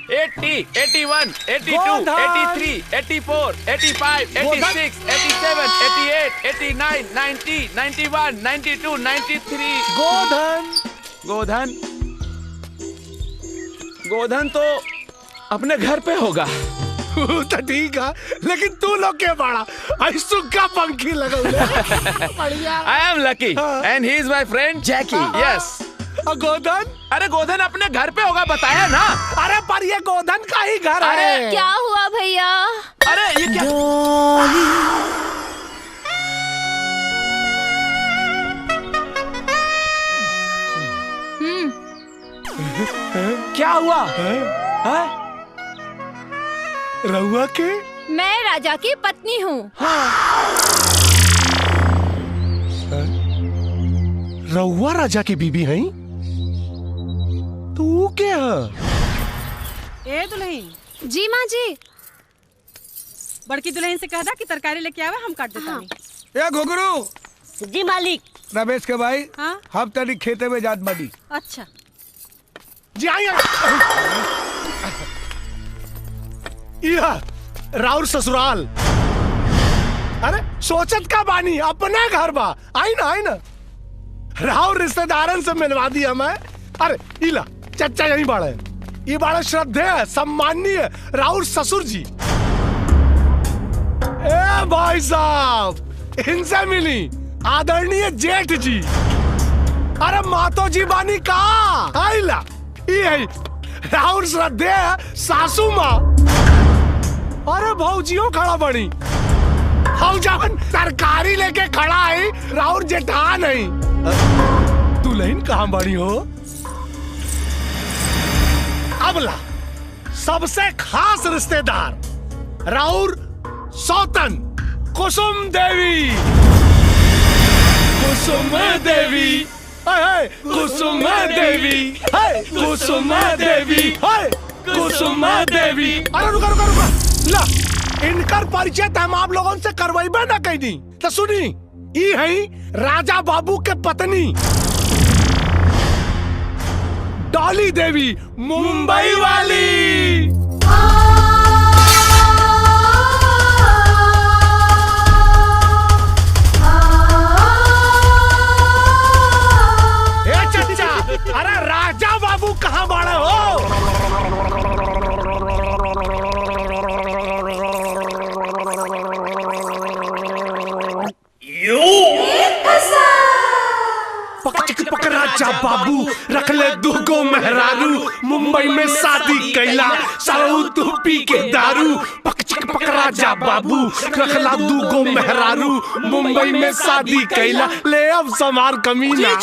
80, 81, 82, 83, 84, 85, 86, 87, 88, 89, 90, 91, 92, 93। गोधन गोधन तो अपने घर पे होगा। तो ठीक है, लेकिन तू लोग के बड़ा सुक्का पंखी लगा। I am lucky and he is my friend Jackie. Yes. गोधन? अरे गोधन अपने घर पे होगा, बताया ना। अरे पर ये गोधन का ही घर है। अरे क्या हुआ भैया? अरे ये क्या? क्या हुआ? रहुआ के? मैं राजा की पत्नी हूँ। रहुआ राजा की बीबी है? तू क्या? ए दुल्हन। जी माँ जी। बड़की दुल्हन से कह दा कि तरकारी लेके आवे, हम काट देता नहीं। या घुघरू। जी मालिक। रमेश के भाई। हाँ? हम तनी खेते में जात बानी। अच्छा जी आइए। राउर ससुराल। अरे सोचत का बानी, अपना घर बा। आई ना राउर रिश्तेदारन से मिलवा दिया मैं। अरे इला चच्चा यही बाड़े। ये बाड़े श्रद्धेय सम्माननीय राउर ससुर जी। ए भाई साहब, इनसे मिली आदरणीय जेठ जी। अरे मातो जी बानी का आइला। ये राउर श्रद्धेय सासू माँ। अरे भौजियो खड़ा बनी। हम जब तरकारी लेके खड़ा है, राउर जेठा नहीं। दुल्हन कहाँ बड़ी हो? अबला सबसे खास रिश्तेदार राउर सौतन कुसुम देवी। कुसुम देवी, कुसुम देवी, कुसुम देवी, कुसुम देवी। अरे रुका ला, इनकर परिचय हम आप लोगों से करवाइबे ना कहीं नहीं। तो सुनी, ये है राजा बाबू के पत्नी डॉली देवी, मुंबई वाली। ए चच्चा, अरे राजा बाबू कहाँ बाड़े हो? पक राजा बाबू रख ले दुगो मेहरारू, मुंबई में शादी कैला सरऊ तू पी के दारू। पक राजा बाबू रख ला दुगो मेहरारू, मुंबई में शादी कैला। ले अब समार कमीना।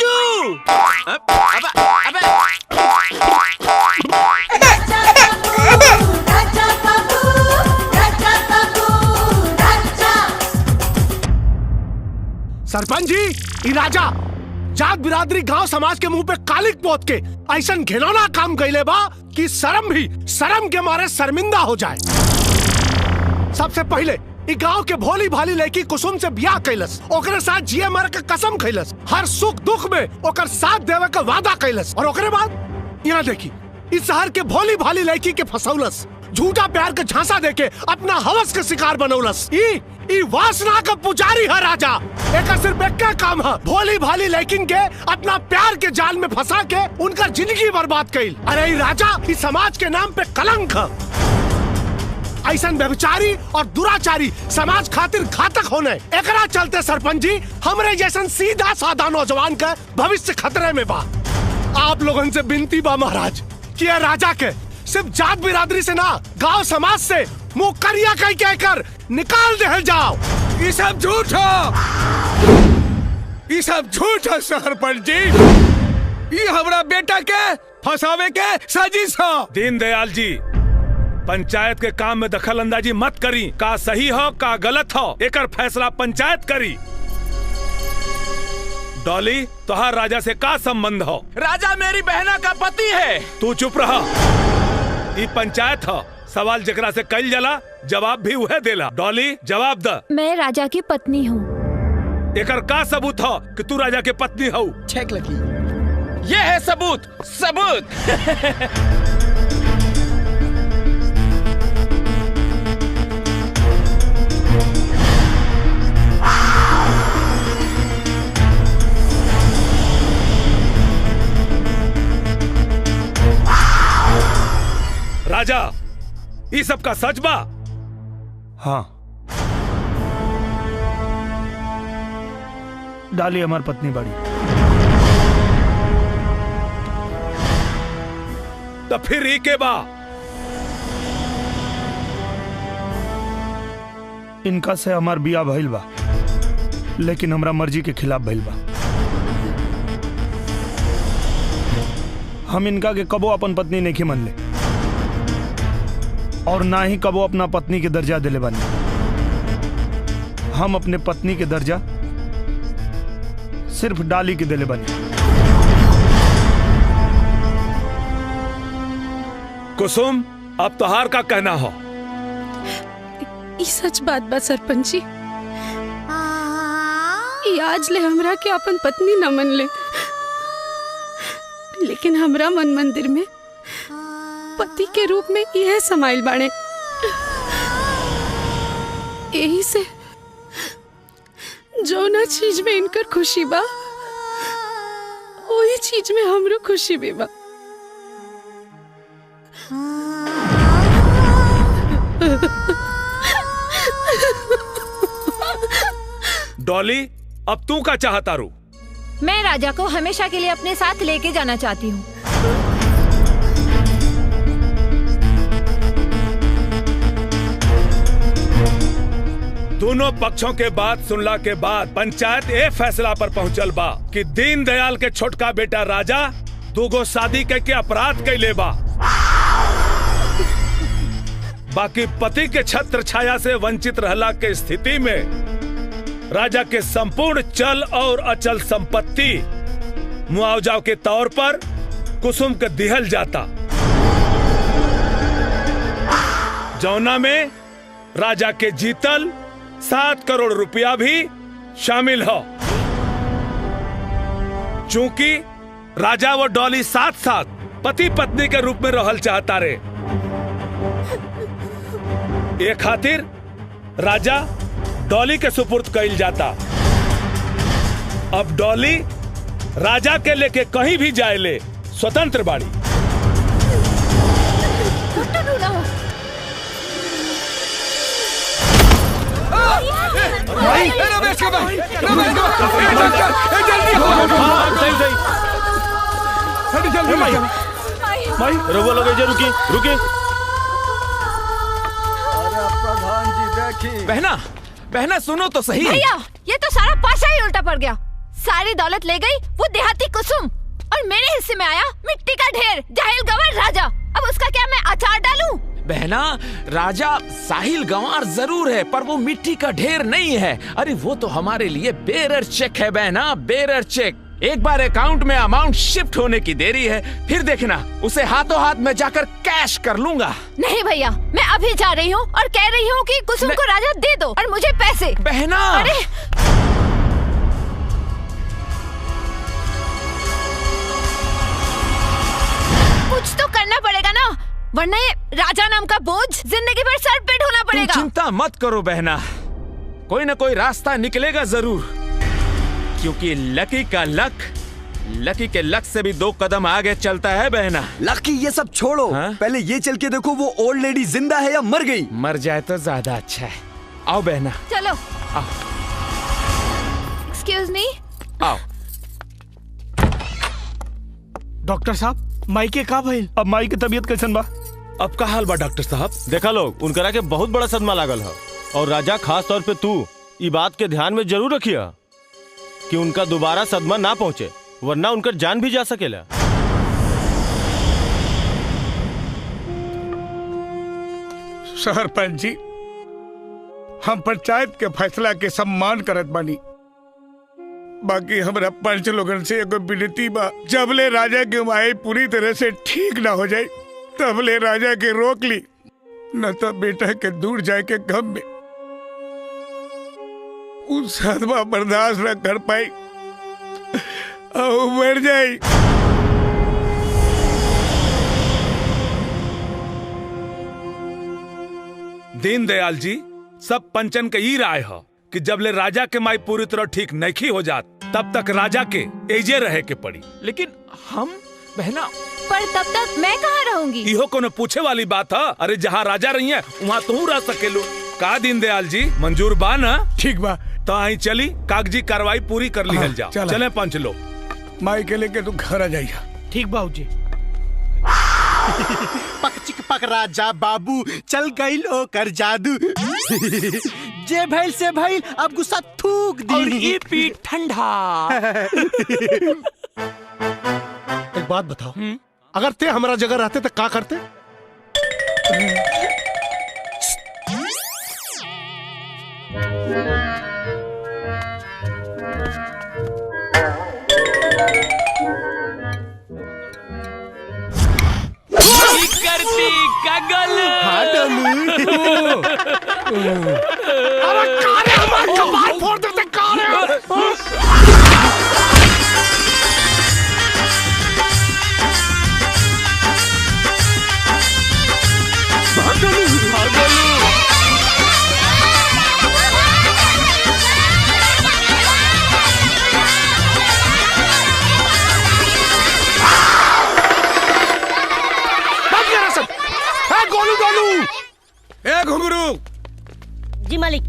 सरपंच जी, ई राजा जात बिरादरी गांव समाज के मुंह पे कालिक पोत के ऐसा घिनौना काम कैले बा कि शर्म के मारे शर्मिंदा हो जाए। सबसे पहले ई गांव के भोली भाली लड़की कुसुम से ब्याह कैलस, ओकरे साथ जिए मरे के कसम खैलस, हर सुख दुख में ओकर साथ देवे का वादा कैलस। और ओकरे बाद यहाँ देखी, इस शहर के भोली भाली लड़की के फसौलस, झूठा प्यार के झांसा देके अपना हवस के शिकार बनौलस। ई वासना का पुजारी है राजा। एक सिर्फ एक का काम है, भोली भाली लेकिन के अपना प्यार के जाल में फंसा के उनका जिंदगी बर्बाद कइल। अरे ई राजा इस समाज के नाम पे कलंक है। ऐसा व्यभिचारी और दुराचारी समाज खातिर घातक होने, एकरा चलते सरपंच जी हमरे जैसन सीधा साधा नौजवान का भविष्य खतरे में बा। आप लोगों से विनती बा महाराज कि ये राजा के सिर्फ जात बिरादरी से ना, गांव समाज से मुंह करिया कह कहकर निकाल दे जाओ। ये सब झूठ है, ये सब झूठ है सरपंच जी। ये हमारा बेटा के फंसावे के साजिश है। दीनदयाल जी, पंचायत के काम में दखल अंदाजी मत करी। का सही हो का गलत हो, एकर फैसला पंचायत करी। डॉली, तोहार राजा से का संबंध हो? राजा मेरी बहना का पति है। तू चुप रहा। ये पंचायत हो, सवाल जकरा से कइल जाला जवाब भी वह देला। डॉली जवाब द। मैं राजा की पत्नी हूँ। एकर का सबूत हो कि तू राजा के पत्नी हो? चेक लगी। ये है सबूत। राजा, ये सब का सच बा? हाँ, डाली हमार पत्नी बाड़ी। तो फिर ई के बा? इनका से हमार बिया भइल बा, लेकिन हमरा मर्जी के खिलाफ भइल बा। हम इनका के कबो अपन पत्नी नहीं मन ले, और ना ही कबो अपना पत्नी के दर्जा दिले बानी। हम अपने पत्नी के दर्जा सिर्फ डाली के दिले बानी। कुसुम, अब तोहार का कहना हो? ई सच बात बा सरपंच जी। ई आज ले हमरा के अपन पत्नी न मन ले, लेकिन हमरा मन मंदिर में पति के रूप में यह समाइल बाणे। यही से जो ना चीज में इनकर खुशी बा, वही चीज में हमरो खुशी भी बा। डॉली, अब तू का चाहता रू? मैं राजा को हमेशा के लिए अपने साथ लेके जाना चाहती हूँ। दोनों पक्षों के बात सुनला के बाद पंचायत ए फैसला पर पहुंचल बा कि दीनदयाल के छोटका बेटा राजा दूगो शादी के अपराध कैले बा। बाकी पति के छत्र छाया से वंचित रहला के स्थिति में राजा के संपूर्ण चल और अचल संपत्ति मुआवजा के तौर पर कुसुम के दिहल जाता, जौना में राजा के जीतल 7 करोड़ रुपया भी शामिल हो। चूंकि राजा वो डॉली साथ साथ पति पत्नी के रूप में रहल चाहता रे, ये खातिर राजा डॉली के सुपुर्द कइल जाता। अब डॉली राजा के लेके कहीं भी जाए ले स्वतंत्र बाड़ी। रघुआ लोग रुकी। बहना सुनो तो सही। भैया, ये तो सारा पाशा ही उल्टा पड़ गया। सारी दौलत ले गई वो देहाती कुसुम, और मेरे हिस्से में आया मिट्टी का ढेर जाहिल गंवार राजा। अब उसका क्या मैं अचार डालूं? बहना, राजा साहिल गंवार जरूर है, पर वो मिट्टी का ढेर नहीं है। अरे वो तो हमारे लिए बेरर चेक है बहना, बेरर चेक। एक बार अकाउंट में अमाउंट शिफ्ट होने की देरी है, फिर देखना उसे हाथों हाथ में जाकर कैश कर लूंगा। नहीं भैया, मैं अभी जा रही हूँ और कह रही हूँ कि कुसुम को राजा दे दो और मुझे पैसे। बहना, अरे कुछ तो करना पड़ेगा ना, वरना ये राजा नाम का बोझ जिंदगी भर सर पे ढोना पड़ेगा। तुम चिंता मत करो बहना, कोई ना कोई रास्ता निकलेगा जरूर, क्योंकि लकी के लक से भी 2 कदम आगे चलता है बहना। लकी ये सब छोड़ो, पहले ये चल के देखो वो ओल्ड लेडी जिंदा है या मर गई। मर जाए तो ज्यादा अच्छा है। आओ बहना, चलो। आओ। Excuse me. आओ। डॉक्टर साहब, माई के का भइल? अब माई की तबीयत कैसन बा? अब का हाल बा डॉक्टर साहब? देखा लोग, उनकरा के बहुत बड़ा सदमा लागल है, और राजा खास तौर पे तू ये बात के ध्यान में जरूर रखिया कि उनका दोबारा सदमा ना पहुंचे, वरना उनका जान भी जा सकेला। सरपंच जी, हम पंचायत के फैसला के सम्मान करत बानी, बाकी हमरा पंच लोगन से एगो विनती बा, जबले राजा की माई पूरी तरह से ठीक ना हो जाए तबले राजा के रोक ली, न तो बेटा के दूर जाए के गम में उस सदमा बर्दाश्त न कर पाई और मर जाई। दीनदयाल जी, सब पंचन के ई राय है कि जबले राजा के माई पूरी तरह ठीक नहीं हो जात तब तक राजा के एजे रहे के पड़ी। लेकिन हम बहना पर तब तक मैं कहाँ रहूंगी? इहो कोनो पूछे वाली बात है? अरे जहाँ राजा रही है वहाँ तू रह सकेलू का? दीनदयाल जी मंजूर बा ना? ठीक बा तो आई चली कागजी कार्रवाई पूरी कर ली जा। चले पंच लोग। माई के लेके तू घर आ जाइया। ठीक बाबूजी। पक चिक पक राजा बाबू चल गईल ओकर जादू। जे भइल से भइल अब गुस्सा थूक दी और ये पीठ ठंडा। एक बात बताओ, अगर ते हमारा जगह रहते तो क्या करते? करती कगल। अरे कारे हमारे कपाल फोड़ देते कारे। गोलू गोलू। ए घुंगरू जी मालिक।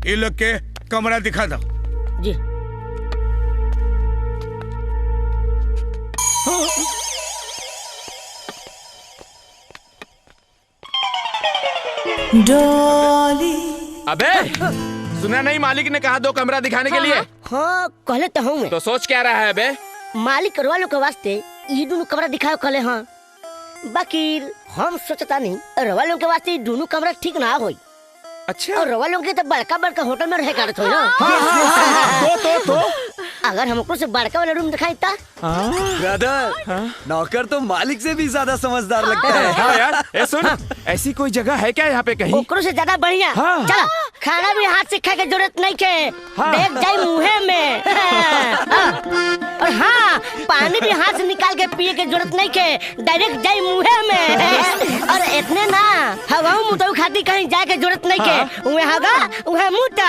ये लोग के कमरा दिखा दो। जी। डॉली। अबे सुना नहीं, मालिक ने कहा 2 कमरा दिखाने के लिए। हाँ कहले तो हूँ मैं। तो सोच क्या रहा है बे? मालिक करवा लो के वास्ते ये दोनों कमरा दिखाओ कहले। हाँ बाकी हम सोचता नहीं रवा लोग के वास्ते दोनों कमरा ठीक ना होई। अच्छा। और रवा लोग के तो बड़का बड़का होटल में रह करत हो ना। तो अगर हमको से बड़का वाला रूम दिखाई ता। ब्रदर नौकर तो मालिक से भी ज्यादा समझदार लगता है। हाँ यार, ए सुन, ऐसी कोई जगह है क्या यहाँ पे कहीं? ओकरो से ज्यादा बढ़िया। हाँ। चलो खाना भी हाथ से खाए के जरूरत नहीं के। हाँ। देख जाए मुँहे में। और हाँ पानी भी हाथ से निकाल के पिए के जरूरत नहीं के, डायरेक्ट जाए मुँहे में। और इतने ना हवा मुँह खाती कहीं जाए के जरूरत नहीं के। उहे हवा उहे मुँहता।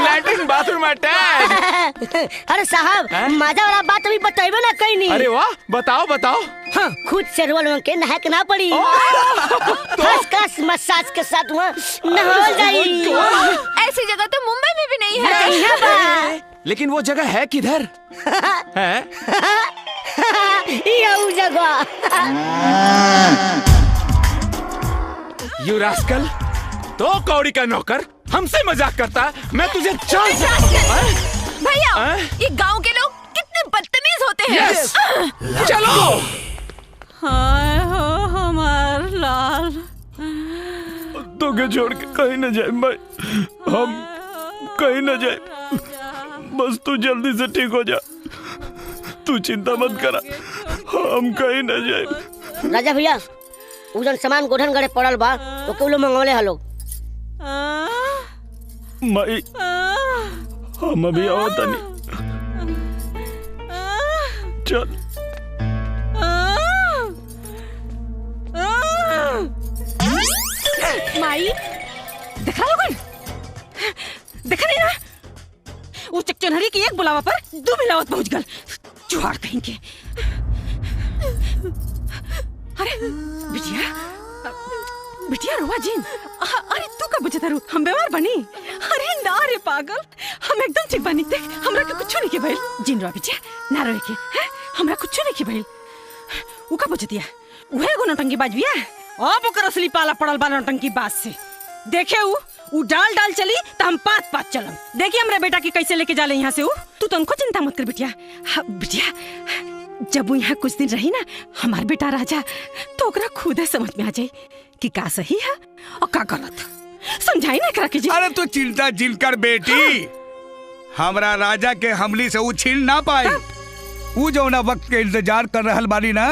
Latrine bathroom attach. अरे साहब मजा वाला बात अभी बताइबे ना कहीं नहीं। अरे वाह, बताओ बताओ। हाँ खुद से रोल के नहा के ना पड़ी। फर्स्ट क्लास मसाज के साथ वहाँ नहा जाई। ऐसी जगह तो मुंबई में भी नहीं है। लेकिन वो जगह है किधर? है ये जगह। यू रास्कल, तो कौड़ी का नौकर हमसे मजाक करता। मैं तुझे जान भैया ये गांव के लोग कितने बदतमीज होते हैं। yes! चलो। हाय हो हमार लाल। तो के छोड़ के कहीं न जाए भाई, हम कहीं न जाए। बस तू जल्दी से ठीक हो जा, तू चिंता मत करा, हम कहीं न जाए। राजा भैया उजन सामान गोधन गड़े पड़ल बा तो केवलो मंगवले हलो। माई हम अभी आवत नहीं। चल माई देखा लोगन, देखा नहीं ना वो चकचनहरी की एक बुलावा पर 2 मिलावट पहुंच गल। चुहाड़ कहीं के। अरे बिटिया बिटिया रुआ जिन। अरे तू का बचता रू, हम बीमार बनी। अरे ना रे पागल, हम एकदम ठीक बनी। देख हमरा के कुछ नहीं के भइल। जिन रुआ बिटिया ना रोए के, हैं हमरा कुछ नहीं के भइल। उ का बचतिया उहे गो नौटंकी बाजबिया। अब ओकर असली पाला पड़ल बा नौटंकी बाज से। देखे उ डाल डाल चली तो हम पात पात चलम। देखिए हमरे बेटा की कैसे लेके जाले यहाँ से। तू तनको चिंता मत कर बिटिया। बिटिया जब वो यहाँ कुछ दिन रही ना हमार बेटा राजा, तो ओकरा खुद समझ में आ जाए कि का सही है और का गलत। समझाई ना करा कीजिए। अरे तू चिंता जिल कर बेटी। हमरा राजा के हमली से वो छीन ना पाए। वो जो ना वक्त के इंतजार कर रहल बानी ना,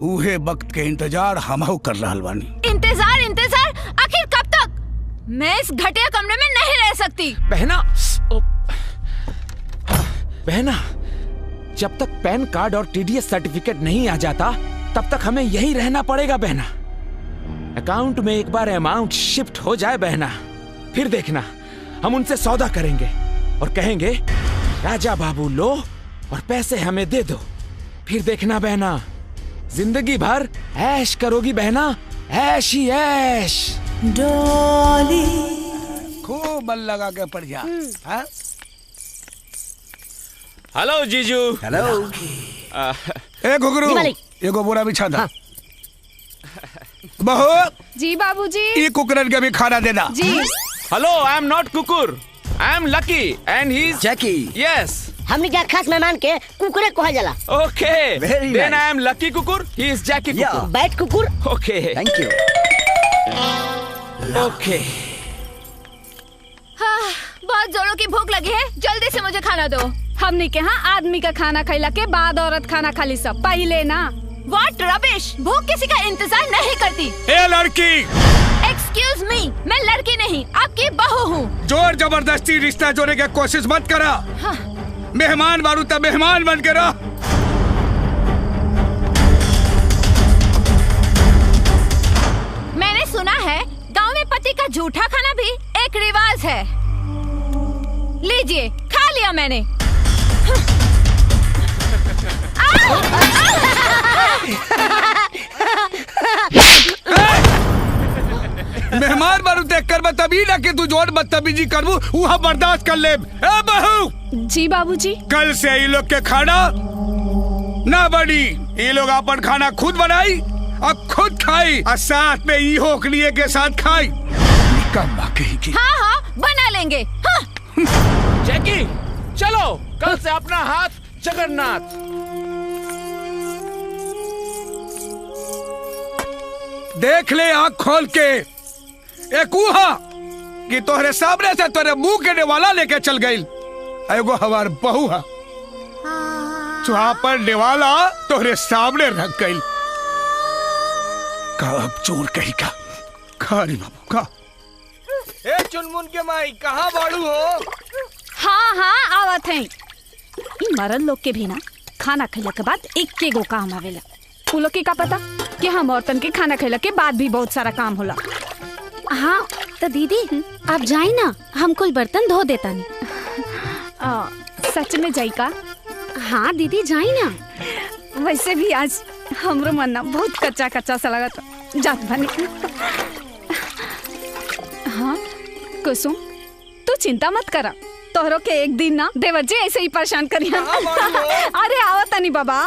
उहे वक्त के इंतजार हमहू कर रहल बानी। इंतजार इंतजार आखिर कब तक? मैं इस घटिया कमरे में नहीं रह सकती। बहना, बहना, जब तक पैन कार्ड और टीडीएस सर्टिफिकेट नहीं आ जाता तब तक हमें यहीं रहना पड़ेगा बहना। अकाउंट में एक बार अमाउंट शिफ्ट हो जाए बहना, फिर देखना हम उनसे सौदा करेंगे और कहेंगे राजा बाबू लो और पैसे हमें दे दो। फिर देखना बहना, जिंदगी भर ऐश करोगी बहना, ऐश ही ऐश। डोली खूब मन लगा के पड़ जा। हाँ? हेलो जीजू। हेलो। ए घुघरू, एगो बोरा बिछा दा। बहू। जी बाबूजी। ये कुकरन के भी खाना देना। जी। हेलो, आई एम नॉट कुकुर, I am Lucky and he is Jackie. Yes. हमने क्या खास मेहमान के कुकुरे कहा जाला। Okay, Very then nice. I am Lucky कुकुर, ही इज जैकी कुकुर। बैठ कुकुर। Okay, thank you. ओके। हाँ, बहुत जोरों की भूख लगी है, जल्दी से मुझे खाना दो। हमने के यहाँ आदमी का खाना खैला के बाद औरत खाना खाली सब पहले ना। What rubbish! भूख किसी का इंतजार नहीं करती। ए लड़की, Excuse me, मैं लड़की नहीं, आपकी बहू हूँ। जोर जबरदस्ती रिश्ता जोड़ने की कोशिश मत करा। हाँ। मेहमान बारू तब मेहमान बन के रह। मैंने सुना है गांव में पति का झूठा खाना भी एक रिवाज है। लीजिए, खा लिया मैंने। मेहमान बारू देख कर बतबी ना कि तू जोर बदतमीजी करबू, वहाँ बर्दाश्त कर ले। ए बहू। जी बाबूजी। कल से ये लोग के खाना ना बनी, ये लोग अपन खाना खुद बनाई और खुद खाई और साथ में ये होकलिए के साथ खाई। हाँ हाँ, बना लेंगे। हाँ। जैकी, चलो, कल से अपना हाथ जगन्नाथ। देख ले आँख खोल के, एक उहा कि तोहरे सामने से तोरे मुंह के नेवाला लेके चल गई। एगो हमार बहू है, पर नेवाला तोहरे सामने रख गई। कब चोर कही का खारी बाबू का। ए चुनमुन के माई, कहाँ बाड़ू हो? हाँ हाँ, आवत है। इन मरद लोग के भी ना खाना खैला के बाद एक के गो काम आवेला। उ लोग के का पता कि हम औरतन के खाना खैला के बाद भी बहुत सारा काम होला। हाँ तो दीदी आप जाई ना, हम कुल बर्तन धो देता नहीं। सच में जाई का? हाँ दीदी जाई ना। वैसे भी आज हमरो मन ना बहुत कच्चा कच्चा सा लगा था, जात बनी। हाँ कुसुम, तू चिंता मत करा, तोहरो के एक दिन ना देवर जी ऐसे ही परेशान करिया। अरे आवत नहीं बाबा।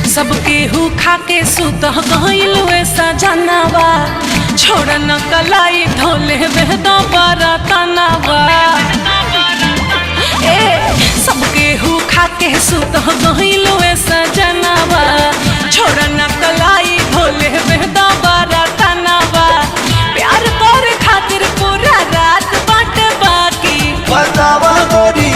सबके हु खाके सुत गइल ऐसा जानवा, छोड़ न कलाई ढोले बेहदा बारा तनावा। ए सबके हु खाके सुत गइल ऐसा जानवा, छोड़ न कलाई ढोले बेहदा बारा तनावा। प्यार तोरे खातिर पूरा रात बाट बाकी। बतावा गोरी,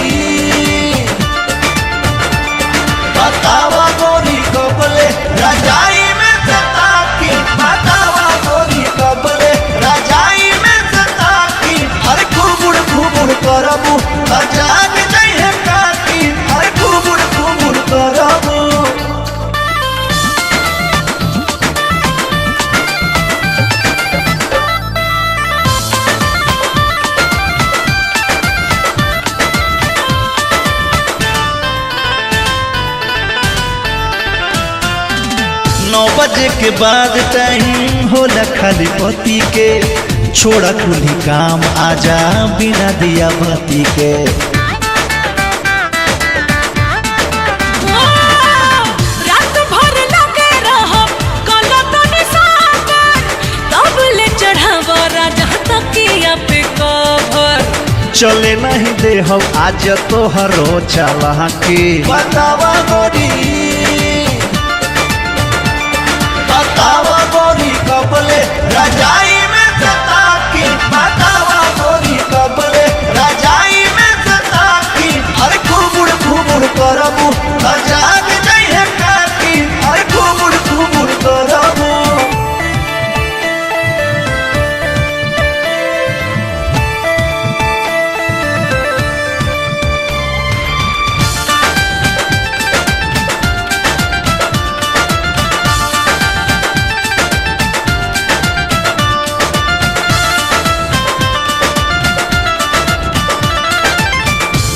बतावा गोरी कबले रजाई में सता की। बतावा गोरी कबले रजाई में सता की। अरे घुमुड़ घुमुड़ करबू अजान नहीं है काकी। अरे घुमुड़ घुमुड़ करबू। नौ बजे के बाद टाइम होला खाली पति के। छोड़ा कुली काम आजा बिना दिया बत्ती के। रात भर लगे रहो कला तनी सागर, तब ले चढ़ावा राजा तकिया पे कवर। चले नहीं दे हम आज तो हरो चला की। बतावा गोरी, बतावा गोरी कबले रजाई में सता की। बतावा गोरी कबले रजाई में सता की। अरे घुमुड़ घुमुड़ करबू अजान नहीं है काकी। अरे घुमुड़ घुमुड़ करबू।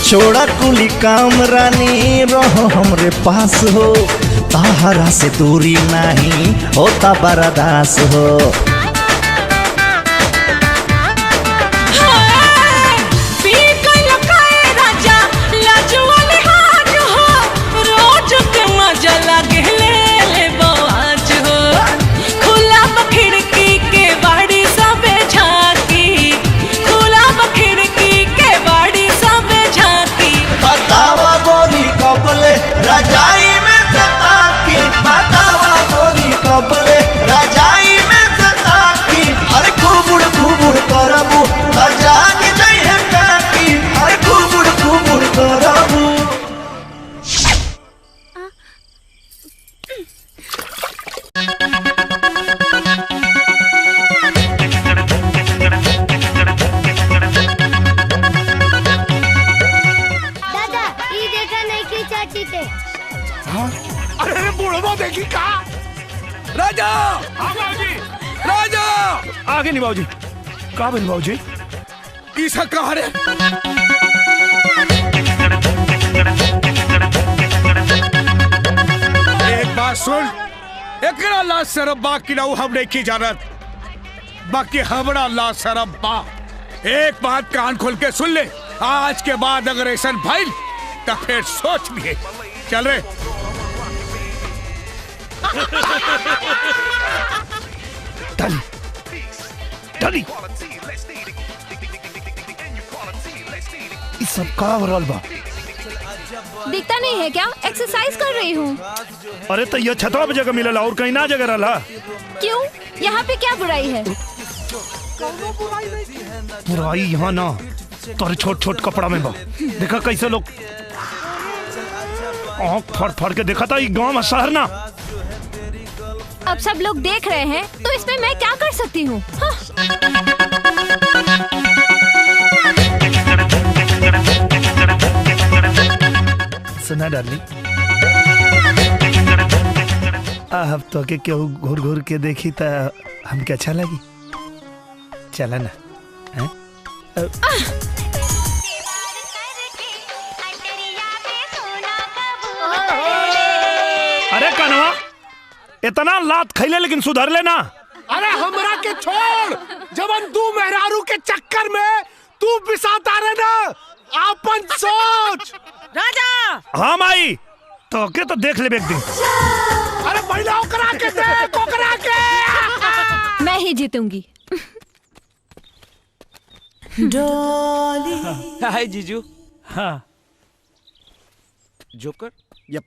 छोड़ा कुली काम रानी रहो हमरे पास हो, ताहरा से दूरी नहीं होता बर्दाश्त हो। रजाई में सता की बतावा गोरी कपले, रजाई में सता की अरे खूबुड़ करबू जाग जाई है काकी, अरे खूबुड़ करबू। दादा ये देखा नहीं की चाची के। अरे बुढ़वा देखी का राजा राजा आगे नहीं बाबूजी। का बन बाबूजी ईसा कहा रे? एक बात सुन, एकरा ला शरब बा की नाऊ हम नहीं की जानत, बाकी हमरा ला शरब बा। एक बात कान खोल के सुन ले, आज के बाद अगर ऐसा भइल तो फिर सोच लिए। चल रे डली डली इस सब का हो रहल बा? दिखता नहीं है क्या? एक्सरसाइज कर रही हूँ। अरे तो ये छतवा पे जगह मिलला और कहीं ना जगह रहला। क्यों? यहाँ पे क्या बुराई है? बुराई यहाँ ना तोरे छोट छोट कपड़ा में बा। देखा कैसे लोग आँख फाड़ फाड़ के देखा था। ये गाँव में शहर ना। अब सब लोग देख रहे हैं तो इसमें मैं क्या कर सकती हूँ? सुना डार्लिंग, अब तो के क्यों घूर घूर के देखी तो हमके अच्छा लगी। चला ना है? अरे कनवा इतना लात खैले लेकिन सुधर लेना। अरे हमरा के छोड़, जबन तू मेहरारू के चक्कर में तू पिसाता रहे ना, आपन सोच। राजा हाँ माई तो के तो देख ले एक दिन। अरे महिलाओं करा के दे, को करा के। मैं ही जीतूंगी। हाय जीजू। हाँ जोकर। यप।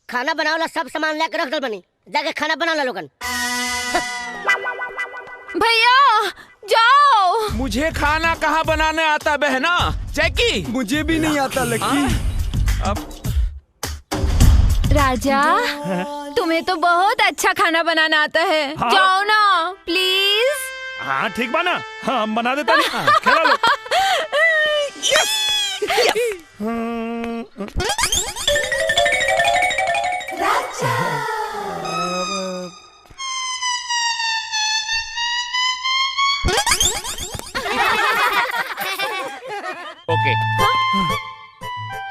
खाना बनावला सब सामान लेकर रख दल बनी, जाके खाना बना ला लोगन। भैया जाओ। मुझे खाना कहाँ बनाने आता बहना? जैकी मुझे भी नहीं आता लकी। अब राजा तुम्हें तो बहुत अच्छा खाना बनाना आता है। हाँ? जाओ ना प्लीज। हाँ ठीक बा ना। हाँ हम बना देता नहीं। खेला लो। ओके।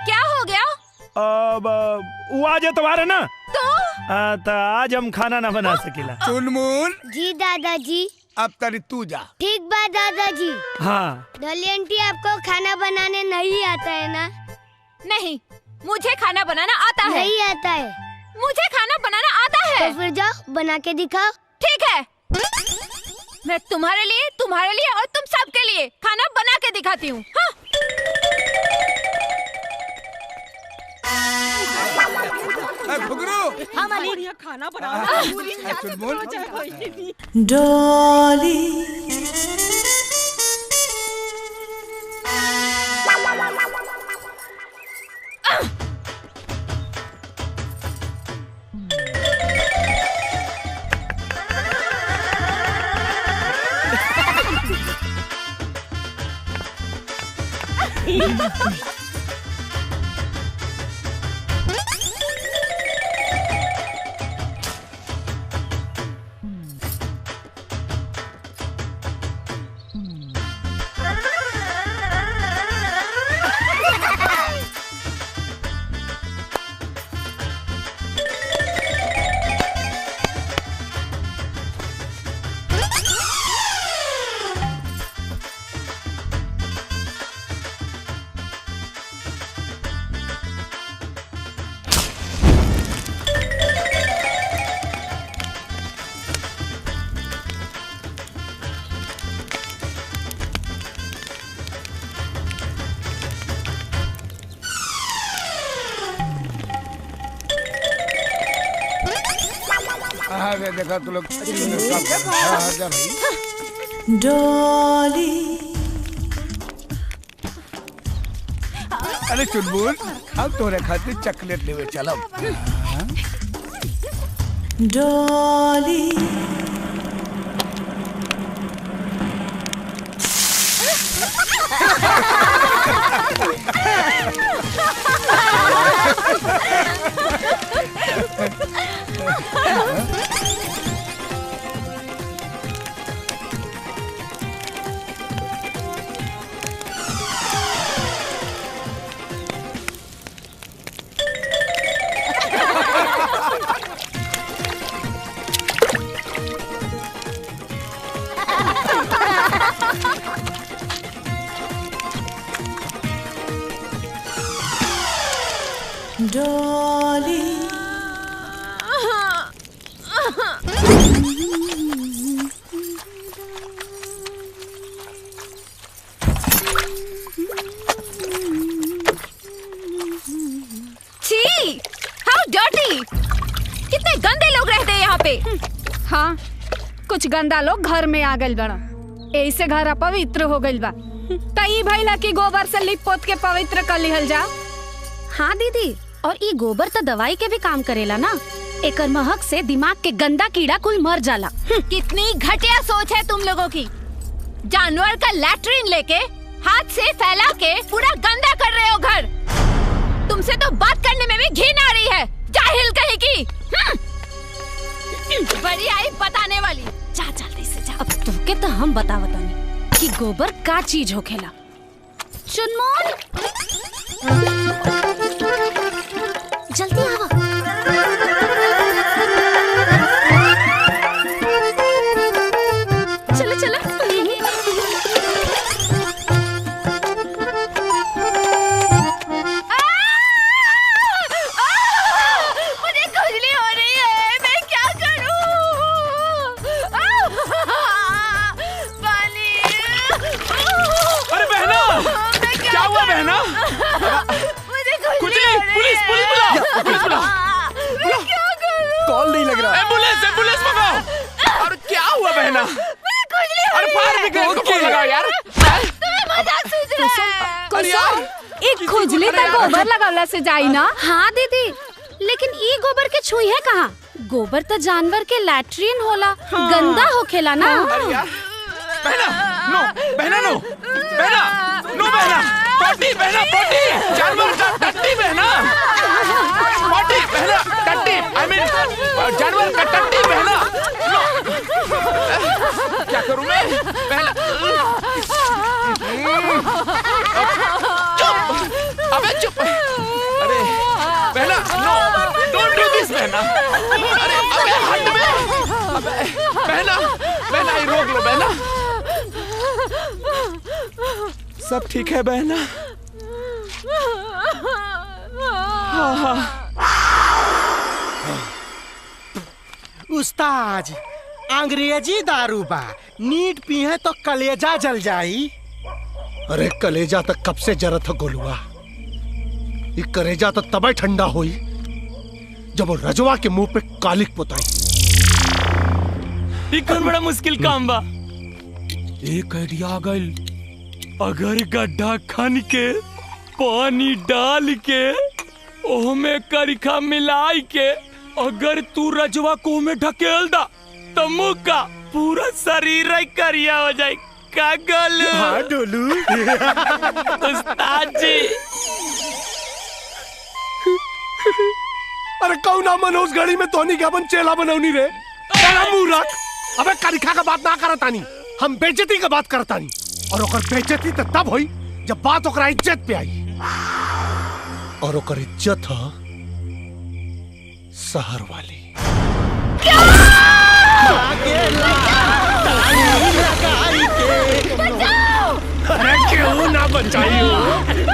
क्या हो गया? अब वो आज एतवार है ना, तो आज हम खाना ना बना सकेला। चुनमुन जी दादाजी। अब तरी तू जा। ठीक बात दादाजी। हाँ डॉली आंटी आपको खाना बनाने नहीं आता है ना? नहीं, मुझे खाना बनाना आता है। नहीं आता है? मुझे खाना बनाना आता है। तो फिर जाओ बना के दिखाओ। ठीक है, मैं तुम्हारे लिए और तुम सब के लिए खाना बना के दिखाती हूँ। हाँ? घुघरू हाँ मालिक खाना बनाओ। डॉली हाँ देखा तू लोग जा भाई। डॉली अरे चुनबुल हम तोरे खातिर चॉकलेट लेवे चलब। डॉली डॉली छी, हाउ डर्टी! कितने गंदे लोग रहते हैं यहाँ पे। हाँ, कुछ गंदा लोग घर में आ गइल बड़ा, ऐसे घर अपवित्र हो गइल बा। तई भइला की गोबर से लिप पोत के पवित्र कर लिहल जा। हाँ दीदी, और ई गोबर तो दवाई के भी काम करेला ना। एकर महक से दिमाग के गंदा कीड़ा कुल मर जाला। कितनी घटिया सोच है तुम लोगों की। जानवर का लैट्रिन लेके हाथ से फैला के पूरा गंदा कर रहे हो घर। तुमसे तो बात करने में भी घिन आ रही है, जाहिल कहीं की। बड़ी आई बताने वाली। जा जल्दी से जा। अब तुमके तो हम बतावतानी कि गोबर का चीज होखेला। चुनमोन, जल्दी आवा। चलो चलो। मुझे खुजली हो रही है, मैं क्या करूं? पानी। अरे बहना, क्या हुआ बहना? पुलिस बुलाओ, पुलिस बुलाओ। मैं क्या करूं? कॉल नहीं लग रहा। एम्बुलेंस एम्बुलेंस मंगाओ। और क्या हुआ बहना? अरे फायर ब्रिगेड को फोन लगाओ यार। तुम्हें मजाक सूझ रहा है। अरे यार, एक खुजली तक गोबर लगावला से जाई ना। हाँ दीदी, लेकिन ई गोबर के छुई है कहाँ? गोबर तो जानवर के लैट्रिन होला, गंदा होखेला ना। अरे यार, बहना नो, बहना नो, बहना नो, बहना पोटी, बहना पोटी, जानवर का टट्टी बहना, पोटी बहना, टट्टी, आई मीन जानवर का टट्टी बहना। क्या करूं मैं? बहना चुप, अबे चुप। अरे बहना नो, डोंट डू दिस बहना। अरे अबे हट में, अबे बहना, बहना ये रोक लो बहना। सब ठीक है बहना? उस्ताद, अंग्रेजी दारू बा, नीट पीहे तो कलेजा जल जाई। अरे कलेजा तक कब से जरत है गोलुआ। ये कलेजा तो तब ठंडा हुई जब वो रजवा के मुंह पे कालिक पुताई। इकन बड़ा मुश्किल काम बा। एक आइडिया आ गइल। अगर गड्ढा खन के पानी डाल के ओमे करिखा मिलाई के अगर तू रजवा को में ढकेल दा तो मुँह का पूरा शरीर ही करिया हो जाए। का गोलू? हाँ डोलू। उस्ताद जी। अरे कौन मनोज गाड़ी में तोनी के अपन चेला बनौनी रे। मुंह रख। अबे करिखा का बात ना करतानी, हम बेइज्जती का बात करतानी। और ओकर बेइज्जती तो तब हुई जब बात ओकरा इज्जत पे आई। और ओकर इज्जत है शहर वाली। अरे क्यों ना बचाई हो?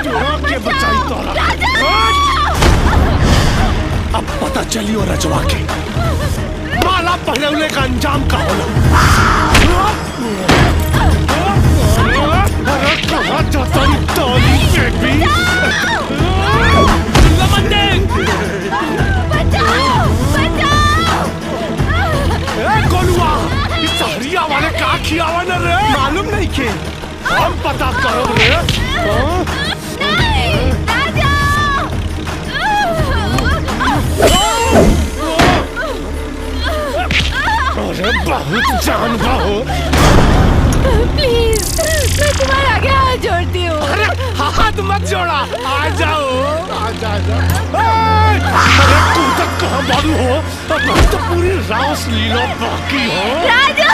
क्यों के बचाई तोरा? अब पता चली हो रजवा के माला पहलौने का अंजाम का होला। अरे कहाँ जाता है ताली के भी? बचाओ, बचाओ। खियावा न रे। मालूम नहीं के हम पता करो रे। अरे बहुत जानवा हो। प्लीज मैं तुम्हारे आगे हाथ जोड़ती हूँ। अरे हाथ मत जोड़ा, आ जाओ आ जाओ। अरे तू तक कहाँ मालूम हो, अब तो पूरी रास लीला बाकी हो। राजा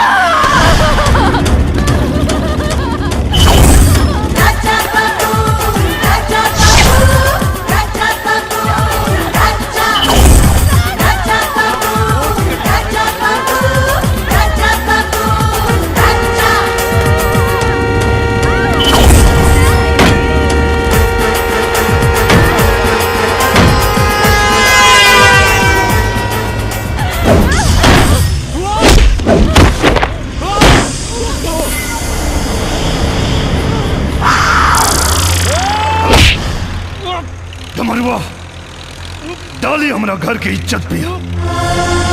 मरुआ डाली हमरा घर के इज्जत पे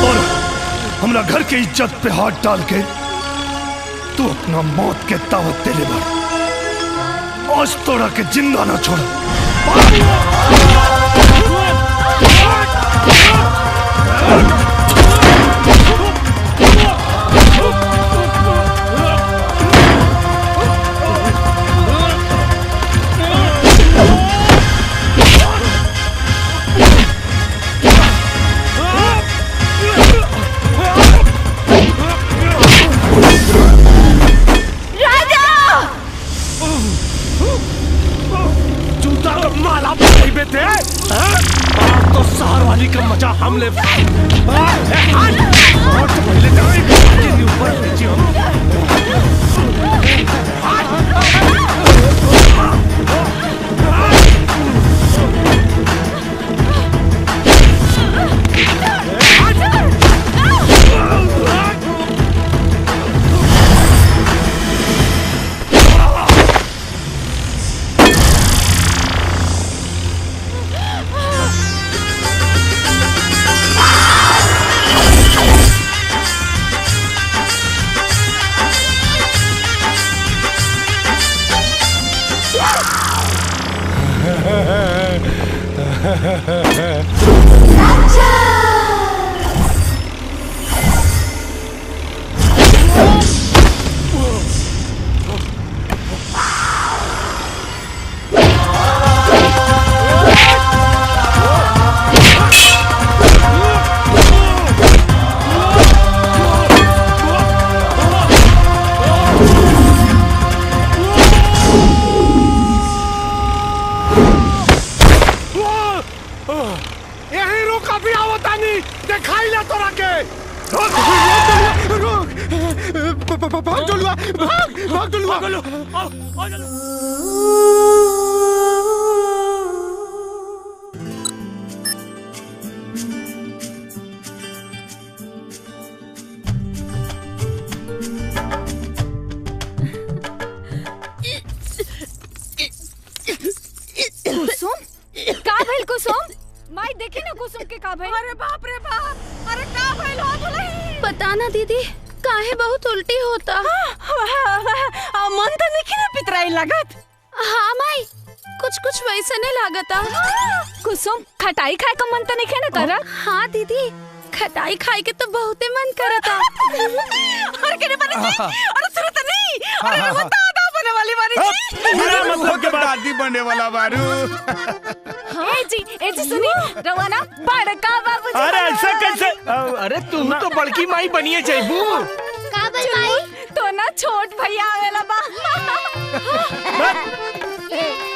और हमरा घर के इज्जत पे हाथ डाल के तू अपना मौत के दावत दे ले बार। आज तोड़ा के जिंदा ना छोड़ा। तो शहर वाली का मजा हम ले। और तो पहले जाएंगे ऊपर नीचे हम। अरे बाप रे बाप, अरे का भइल हो दुलही? पता ना दीदी, काहे बहुत उल्टी होता। मन तो नहीं ना पितराई लागत। हाँ माई, कुछ कुछ वैसे नहीं लागता। कुसुम खटाई खाए का मन तो नहीं ना करा? हाँ दीदी, खटाई खाए के तो बहुते मन करता। अरे केने बने जी? अरे सुरत नहीं, अरे वो दादा बने वाली बारी जी। मेरा मतलब के दादी बने वाला बारू। ए जी सुनी, रवाना बड़का बाबू। अरे ऐसा कैसे? अरे तू तो बड़की माई बनिए जाइबू। का बल माई? तो ना छोट भैया आवेला बा।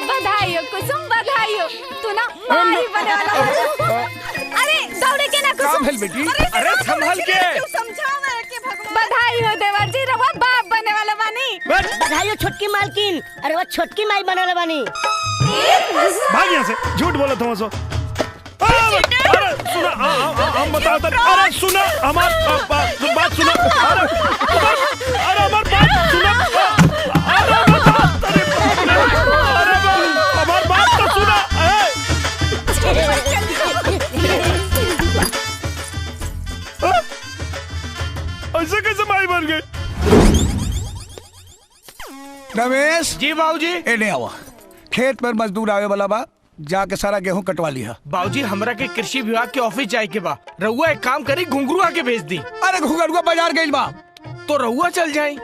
बधाई हो कुसुम, बधाई हो, तू ना माई बने वाला। अरे दौड़े के ना कुसुम। का बेटी? अरे संभल के। समझावे के भगवान। बधाई हो देवर जी, रवा बाप बने वाला बानी। बधाई हो छोटकी मालकिन, अरे वो छोटकी माई बने वाला बानी। भाग यहाँ से, झूठ बोला तुम सो। अरे सुना, हम बताओ तो। अरे सुना, हमार बात सुना। अरे हमार बात सुना। हमार बात तो सुना। ऐसे कैसे माई बन गई? रमेश जी बाबूजी। एने आवा, खेत पर मजदूर आवे वाला बा, जाके सारा गेहूं कटवा लिया। बाबूजी हमरा के कृषि विभाग के ऑफिस जाए के बा। रहुआ एक काम करी, घुंघरुआ के भेज दी। अरे घुंघरुआ बाजार गइल बा। तो रहुआ चल जाई।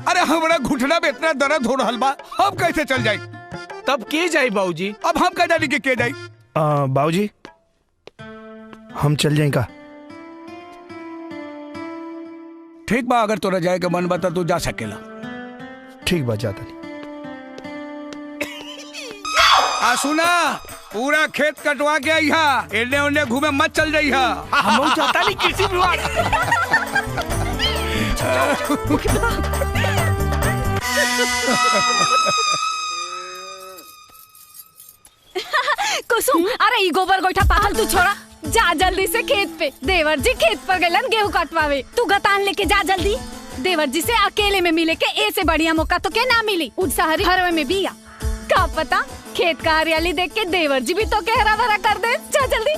अरे हमरा घुटना में इतना दर्द हो रहल बा, हम कैसे चल जाई? तब के जाई बाबूजी? अब हम कह जानी के जाई? बाबूजी हम चल जाए का? ठीक बा, अगर तोरा जाए के मन बता तू जा सकेला। ठीक बा, जाता नहीं। सुना, पूरा खेत कटवा के आई हा, एने ओने घूमे मत चल जाई हा। हम चाहता नहीं कृषि विभाग। कुसुम, अरे ई गोबर गोइठा पाहल तू छोड़ा, जा जल्दी से खेत पे। देवर जी खेत पर गलन गेहूं कटवावे, तू गतान लेके जा जल्दी। देवर जी से अकेले में मिले के ऐसे बढ़िया मौका तो क्या ना मिली। उठसहरी हरवे में बिया, का पता खेत का हरियाली देख के देवर जी भी तो हरा भरा कर दे। जा जल्दी।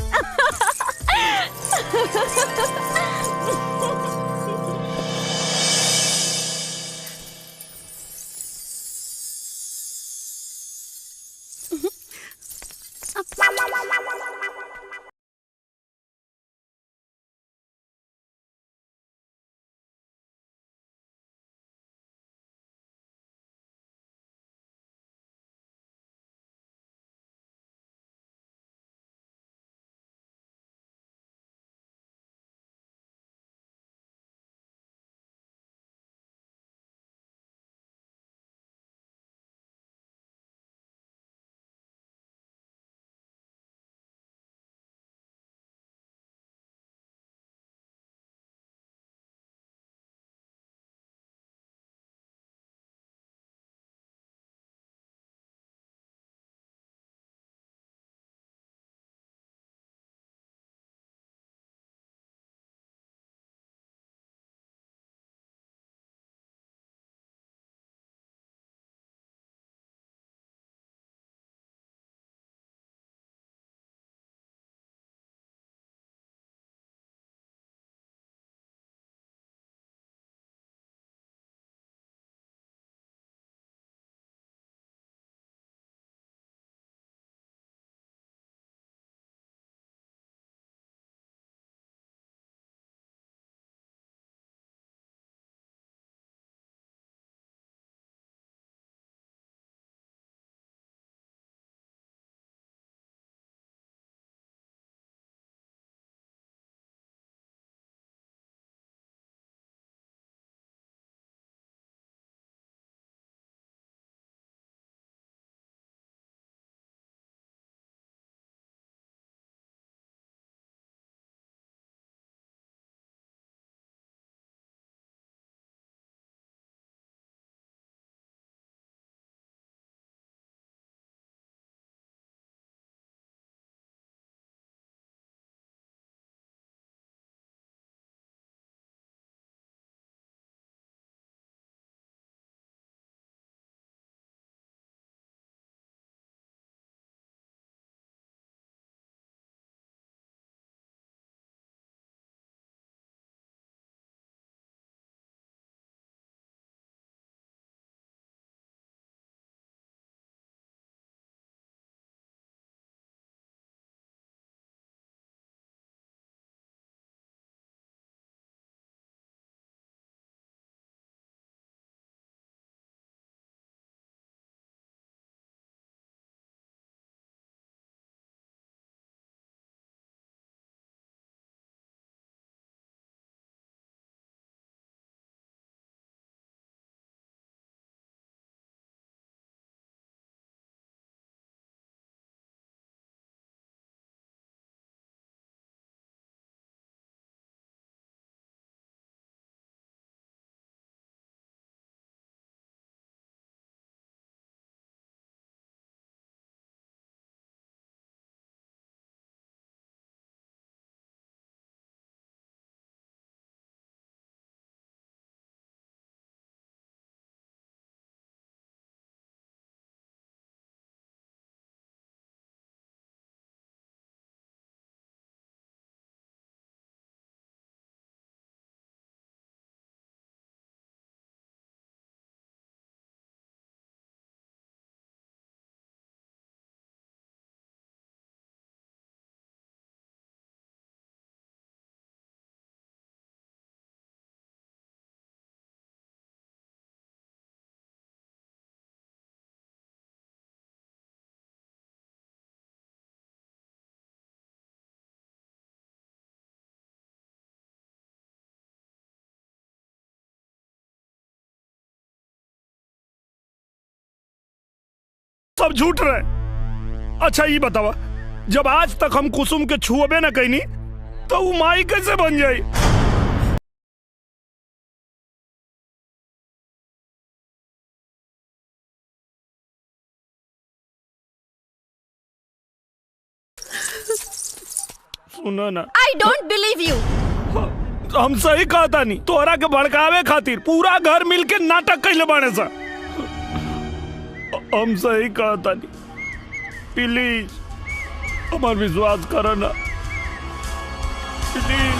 सब झूठ रहे। अच्छा ये बतावा, जब आज तक हम कुसुम के छुअबे न कहीं तो वो माई कैसे बन जाई? सुनो ना, आई डोंट बिलीव यू। हम सही कहता नहीं, तोरा के भड़कावे खातिर पूरा घर मिलके नाटक कैले बाने सा। हम सही कहता नहीं, प्लीज हमार विश्वास करो ना प्लीज।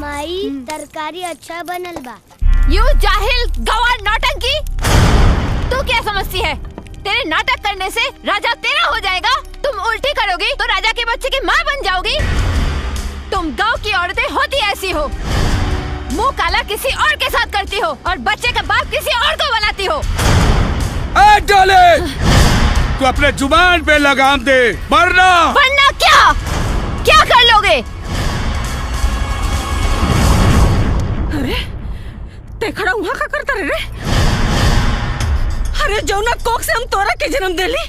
माई तरकारी अच्छा बनल बा। यू जाहिल गवार नौटंकी, तू क्या समझती है? तेरे नाटक करने से राजा तेरा हो जाएगा। तुम उल्टी करोगी तो राजा के बच्चे की माँ बन जाओगी। तुम गांव की औरतें होती ऐसी हो, मुंह काला किसी और के साथ करती हो और बच्चे का बाप किसी और को बनाती हो। डोले, तू अपने जुबान पे लगाम दे, वरना क्या क्या कर लोगे? अरे देखड़ा वहाँ का करता रे? अरे जौना कोक से हम तोरा के जन्म देली,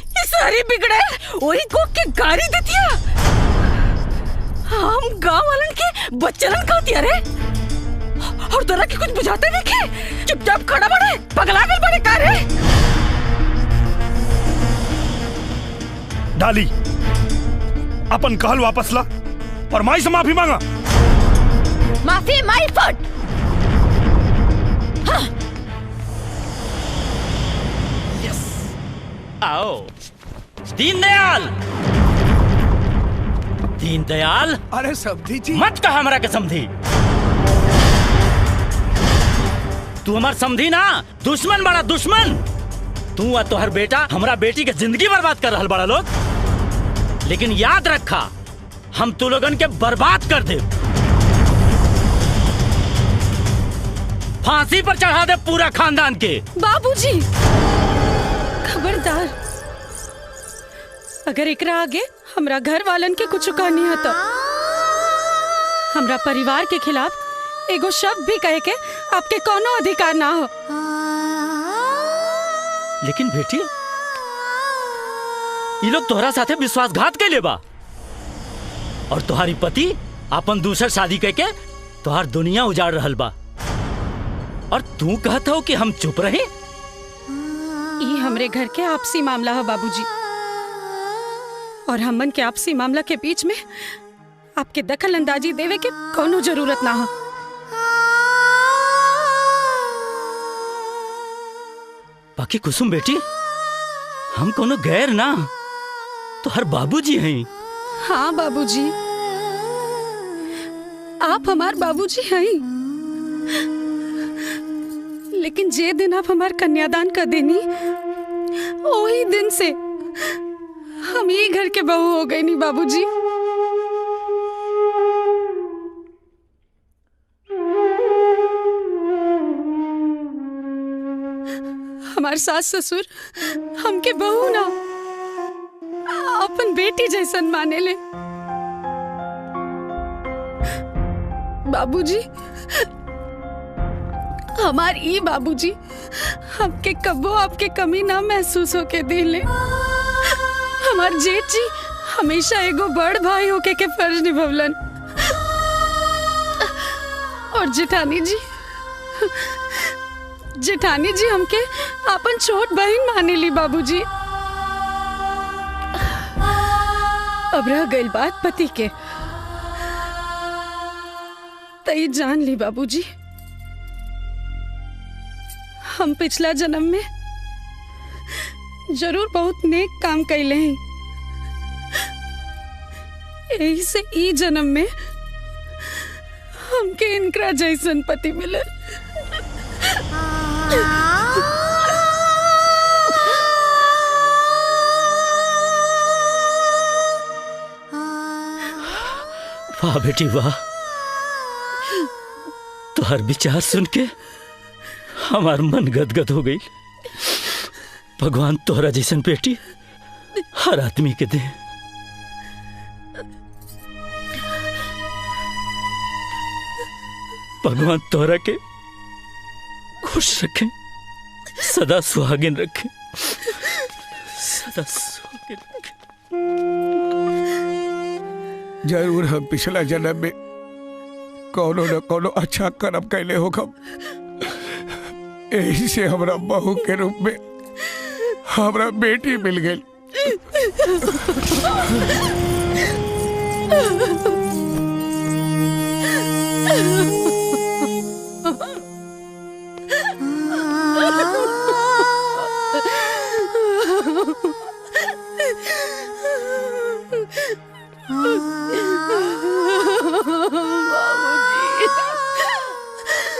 ये सारी बिगड़े वही कोक के गाड़ी देतिया। हम गांव वालन के बच्चलन कहतिया रे, और तोरा के कुछ बुझाते देखे? चुपचाप खड़ा बड़े, पगला गल बड़े का रे? डाली, अपन कहल वापस ला और माई से माफी मांगा। माफी माई फुट। हाँ। यस, आओ दीनदयाल। दीनदयाल, अरे समधी जी मत कहा हमरा के समधी। तू हमार समधी ना, दुश्मन बड़ा दुश्मन। तू और तोहर बेटा हमरा बेटी के जिंदगी बर्बाद कर रहल बड़ा लोग। लेकिन याद रखा, हम तू लोगन के बर्बाद कर दे, फांसी पर चढ़ा दे पूरा खानदान के। बाबूजी खबरदार, अगर एकरा आगे हमरा घर वालन के कुछ कहानी है तो हमरा परिवार के खिलाफ एगो शब्द भी कहे के आपके कोनो अधिकार ना हो। लेकिन बेटी, ये लोग तोहरा साथे विश्वासघात कैले बा और तुम्हारी पति अपन दूसर शादी करके तोहार दुनिया उजाड़ रहल बा, और तू कहता हो कि हम चुप रहे? ये हमरे घर के आपसी मामला है बाबूजी, और हमन के आपसी मामला के बीच में आपके दखल अंदाजी देवे के कोनो जरूरत ना हो। बाकी कुसुम बेटी, हम कोनो गैर ना, तो हर बाबूजी हैं। हाँ बाबूजी, आप हमार बाबूजी हैं, लेकिन जे दिन आप हमार कन्यादान कर देनी, वही दिन से हम ये घर के बहू हो गए नी बाबूजी। हमार सास ससुर हमके बहू ना, अपन बेटी जैसन माने ले। बाबूजी, हमार ई बाबूजी हमके कब्बो आपके कमी ना महसूस होके दिले। हमार जेठ जी हमेशा एगो बड़ भाई होके के फर्ज निभवलन, और जेठानी जी हमके अपन छोट बहन माने ली बाबूजी। अब रह गई बात पति के, तई जान ली बाबूजी, हम पिछला जन्म में जरूर बहुत नेक काम कैले हैं, यही से ई जन्म में हमके इनकरा जैसन पति मिले। वाह बेटी वाह, तुहार विचार सुन के हमार मन गदगद हो गई। भगवान तोहरा जैसन बेटी हर आदमी के दे। भगवान तोहरा के खुश रखे। सदा सुहागिन रखे, सदा सुहागिन रखे। जरूर हम पिछला जन्म में कोनो न कोनो अच्छा कर्म कैले होगा, यही से हमरा बहू के रूप में हमरा बेटी मिल गई।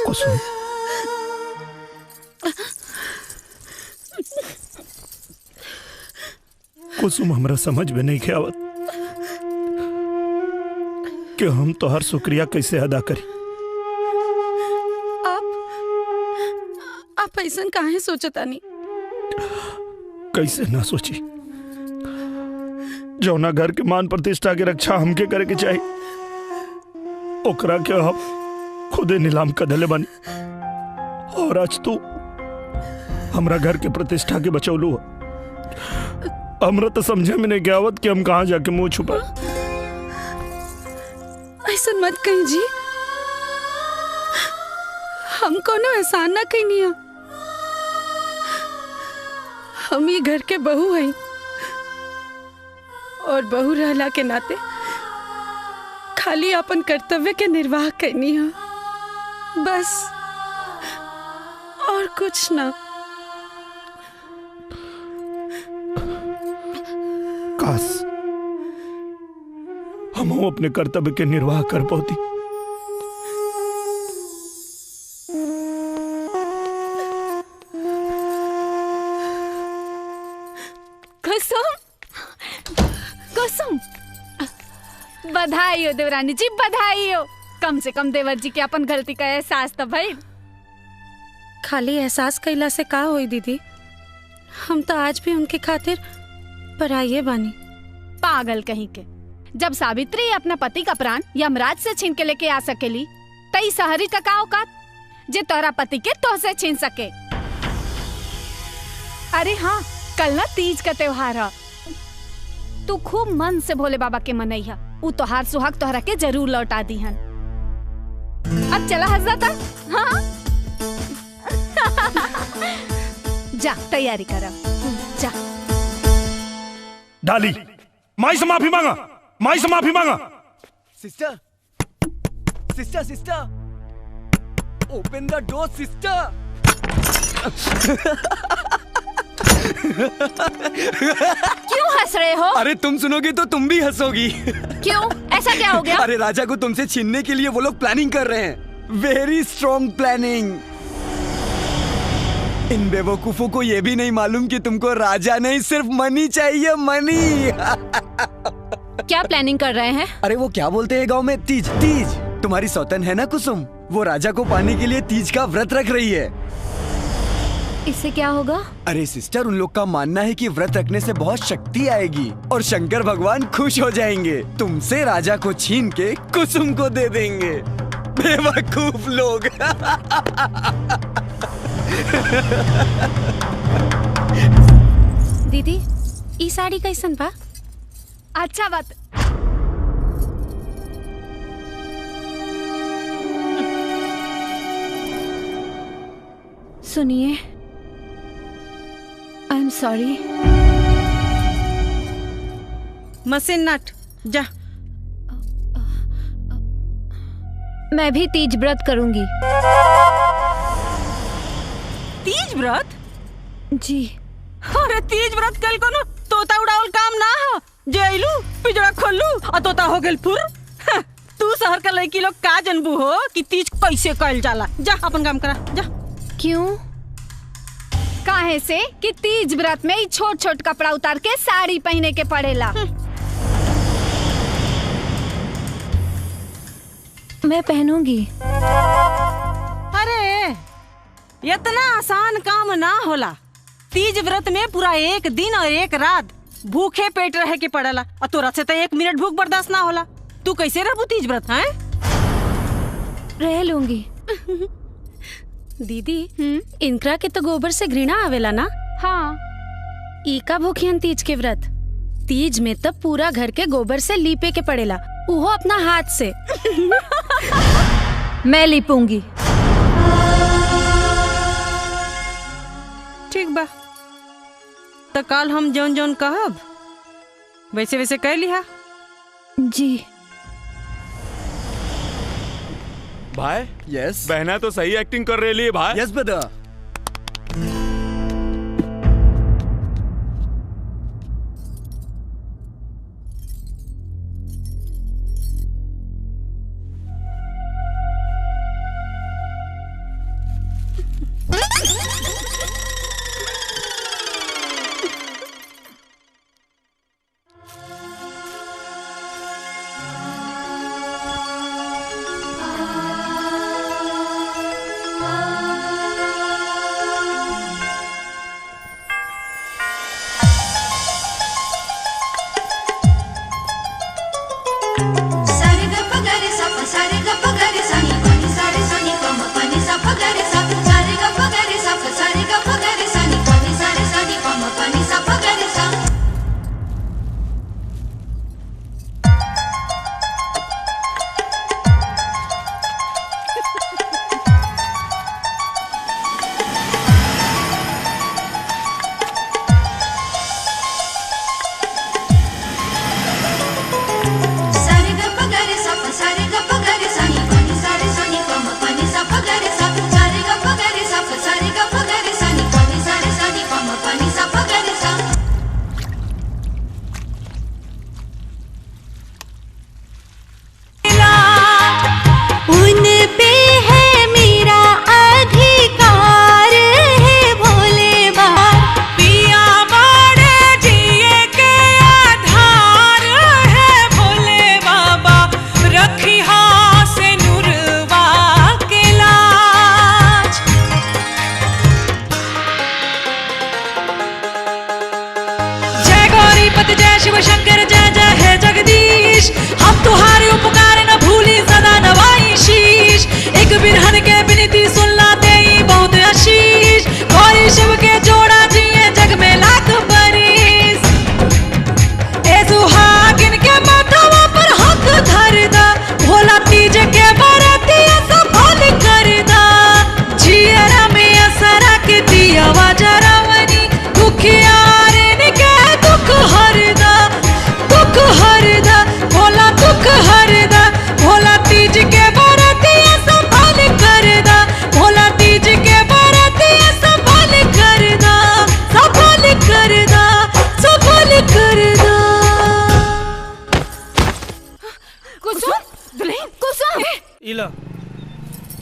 कुसुम, कुसुम हमरा समझ में नहीं के आवत कि हम तो हर शुक्रिया कैसे अदा करी। आप ऐसा काहे सोचतानी? कैसे ना सोची, जौना घर के मान प्रतिष्ठा के रक्षा हमके करे के चाहिए, ओकरा के हम खुदे नीलाम कर देले बानी। और आज तू हमरा घर के प्रतिष्ठा के बचौलू हो। हमरा तो समझे में नहीं आवत कि हम कहाँ जाके मुंह छुपा। ऐसा मत कहीं जी, हम कोनो एहसान ना कहीं नहीं। हम ये घर के बहू हैं और बहू रहला के नाते खाली अपन कर्तव्य के निर्वाह करनी है, बस और कुछ ना। काश हम अपने कर्तव्य के निर्वाह कर पाती। कुसुम, कुसुम, बधाई हो देवरानी जी, बधाई हो। कम से कम देवर जी के अपन गलती का एहसास तो भाई। खाली एहसास कैला से का होई दीदी, हम तो आज भी उनके खातिर पराये बानी। पागल कहीं के, जब सावित्री अपना पति का प्राण यमराज से छीन के लेके आ सकेली, तई सहरी का का औकात जे तोरा पति के तो से छीन सके। अरे हाँ, कल ना तीज का त्योहार है, तू खूब मन से भोले बाबा के मनैया, उ तोहार सुहाग तोहरा के जरूर लौटा दी हन। अब चला हजरत, हाँ जा तैयारी कर, जा। डाली, माई से माफी मांगा, माई से माफी मांगा। सिस्टर, सिस्टर, सिस्टर, ओपन द डोर सिस्टर। क्यों हंस रहे हो? अरे तुम सुनोगी तो तुम भी हंसोगी। क्यों? ऐसा क्या हो गया? अरे राजा को तुमसे छीनने के लिए वो लोग प्लानिंग कर रहे हैं, वेरी स्ट्रॉन्ग प्लानिंग। इन बेवकूफों को ये भी नहीं मालूम कि तुमको राजा नहीं सिर्फ मनी चाहिए, मनी। क्या प्लानिंग कर रहे हैं? अरे वो क्या बोलते हैं गांव में, तीज। तीज तुम्हारी सौतन है ना कुसुम, वो राजा को पाने के लिए तीज का व्रत रख रही है। इससे क्या होगा? अरे सिस्टर, उन लोग का मानना है कि व्रत रखने से बहुत शक्ति आएगी और शंकर भगवान खुश हो जाएंगे। तुमसे राजा को छीन के कुसुम को दे देंगे। बेवकूफ लोग। दीदी, ई साड़ी कैसन बा? अच्छा बात। सुनिए, आई एम सॉरी। मशीन नट, जा। मैं भी तीज व्रत करूंगी। तीज व्रत? जी। अरे तीज व्रत कल को ना तोता उड़ावल काम ना हो, जे आइलू पिजड़ा खोलू और तोता हो गेल फुर। तू शहर का लड़की लोग का जनबू हो कि तीज कैसे कइल जाला। जा अपन काम करा, जा। क्यों? काहे से कि तीज व्रत में छोट छोट कपड़ा उतार के साड़ी पहने के पड़ेला। मैं पहनूंगी। अरे इतना आसान काम ना होला। तीज व्रत में पूरा एक दिन और एक रात भूखे पेट रहे के पड़ेला और तोरा से तो 1 मिनट भूख बर्दाश्त ना होला। तू कैसे रहबू तीज व्रत? हैं? रह लूंगी। दीदी इनकरा के तो गोबर से घृणा आवेला ना। हाँ। ई का भूखियन तीज के व्रत। तीज में तो पूरा घर के गोबर से लीपे के पड़ेला, उहो अपना हाथ से। मैं लीपूंगी। ठीक बा, तो कल हम जौन जौन कहब वैसे वैसे कह लिहा। जी भाई। यस। बहना तो सही एक्टिंग कर रही है भाई। यस बेटा।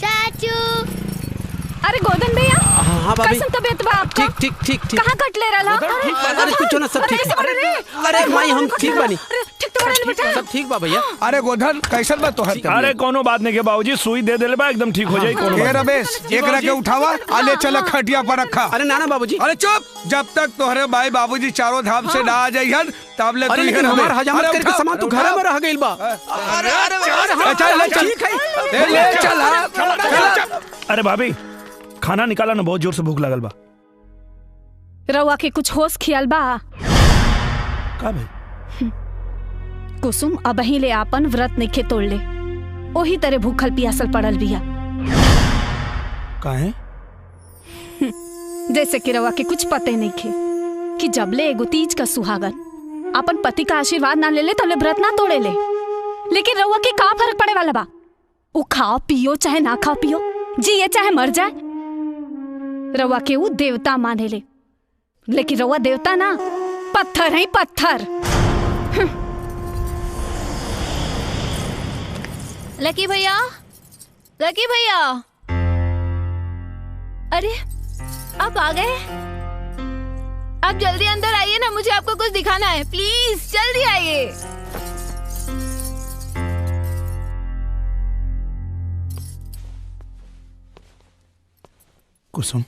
चाचू। अरे गोदन भैया। हाँ भाभी। कैसन तबीयत बा आपका? ठीक ठीक ठीक ठीक। कहाँ कट ले रहा? अरे कुछ ना, सब ठीक। अरे माई हम ठीक बानी। सब ठीक बा भैया। अरे गोधन कैसन बा तोहर? अरे कोनो बात नहीं के बाबूजी, सुई दे देले बा, एकदम ठीक हो जाई। कोनो ए रमेश, एकरा के उठावा, आले चल खटिया पर रखा। अरे नाना बाबूजी। अरे चुप, जब तक तोहरे भाई बाबूजी चारों धाम से ना आ जाइहन तब ले अरे लेकिन हमार हजामत करके सामान तो घर में रह गइल बा। अरे चल चल। अरे भाभी, खाना निकाला ना, बहुत जोर से भूख लगल बा। रउआ के कुछ होश खियाल बा? का भाई? कुसुम अबही ले आपन व्रत नइखे तोड़ ले, ओही तरह भूखल पियासल पड़ल बिया। काहे? जैसे कि रउआ के कुछ पते नइखे कि जबले एगो तीज का सुहागन अपन पति का आशीर्वाद ना ले ले तबले व्रत ना तोड़े ले। लेकिन रउआ के का फर्क पड़े वाला बा? वो खाओ पियो चाहे ना खाओ पियो, जिए चाहे मर जाए, रउआ के वो देवता माने ले। लेकिन रउआ देवता ना, पत्थर है पत्थर। लकी भैया, लकी भैया, अरे आप आ गए? आप जल्दी अंदर आइए ना, मुझे आपको कुछ दिखाना है, प्लीज जल्दी आइए। कुसुम,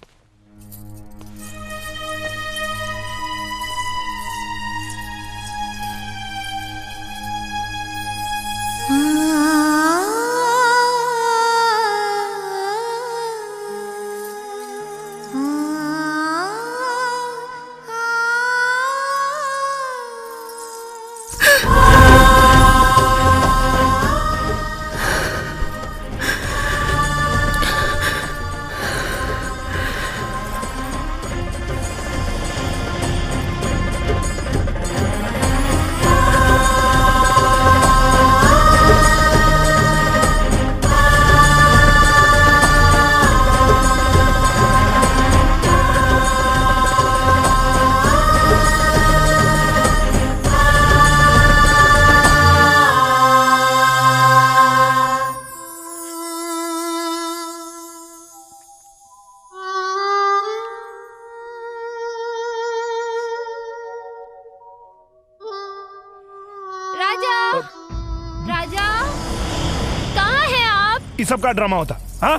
ये सब का ड्रामा होता? हाँ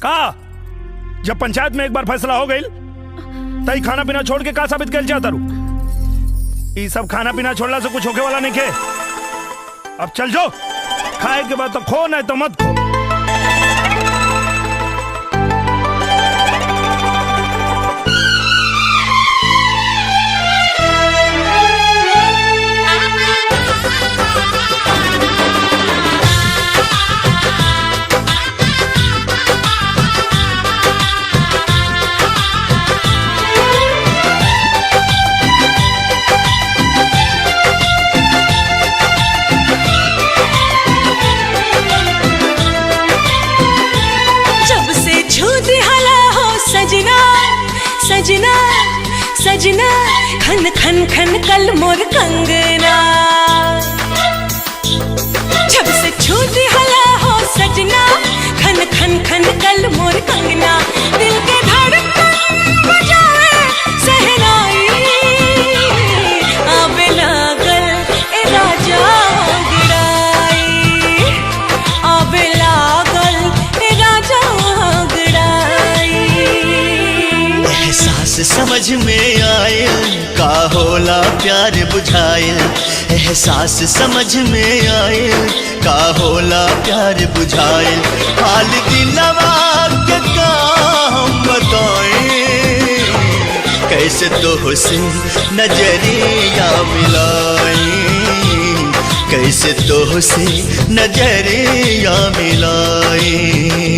का जब पंचायत में एक बार फैसला हो गई तई खाना पीना छोड़ के का साबित कर चाहता रू? ये सब खाना पीना छोड़ला से कुछ होके वाला नहीं के। अब चल जाओ, खाए के बाद तो खो, नहीं तो मत खो। सजना सजना खन खन खन कल मोर कंगना, जब से छूटी हला हो सजना खन खन खन कल मोर कंगना, दिल के धड़कन बजाए सहनाई आवे लागल ए राजा गड़ाई, आवे लागल ए राजा गड़ाई। एहसास समझ में आयल का होला प्यार बुझायल, एहसास समझ में आयल का होला प्यार बुझायल, हाल दिलवा के का हम बताएं, कैसे तो से नजरिया मिलाएं, कैसे तो से नजरिया मिलाएं।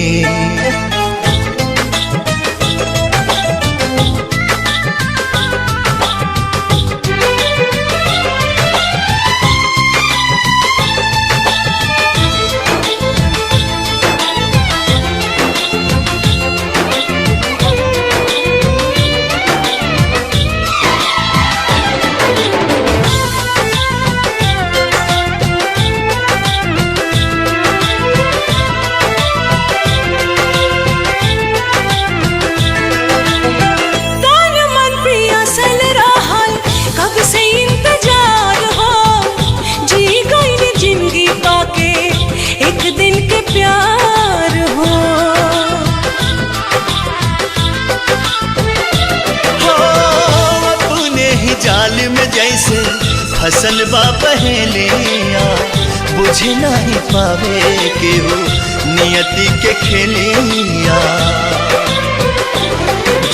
प्यार हो अपने ही जाल में जैसे फसल बा पहेलिया, बुझे नहीं पावे के हो नियति के खेलिया,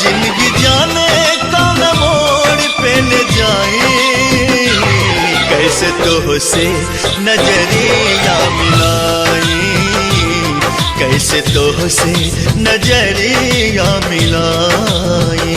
जिंदगी जाने कौन मोड़ पे ले जाए, कैसे तो से नजरिया मिलाए, कैसे तो से नजरिया मिलाए।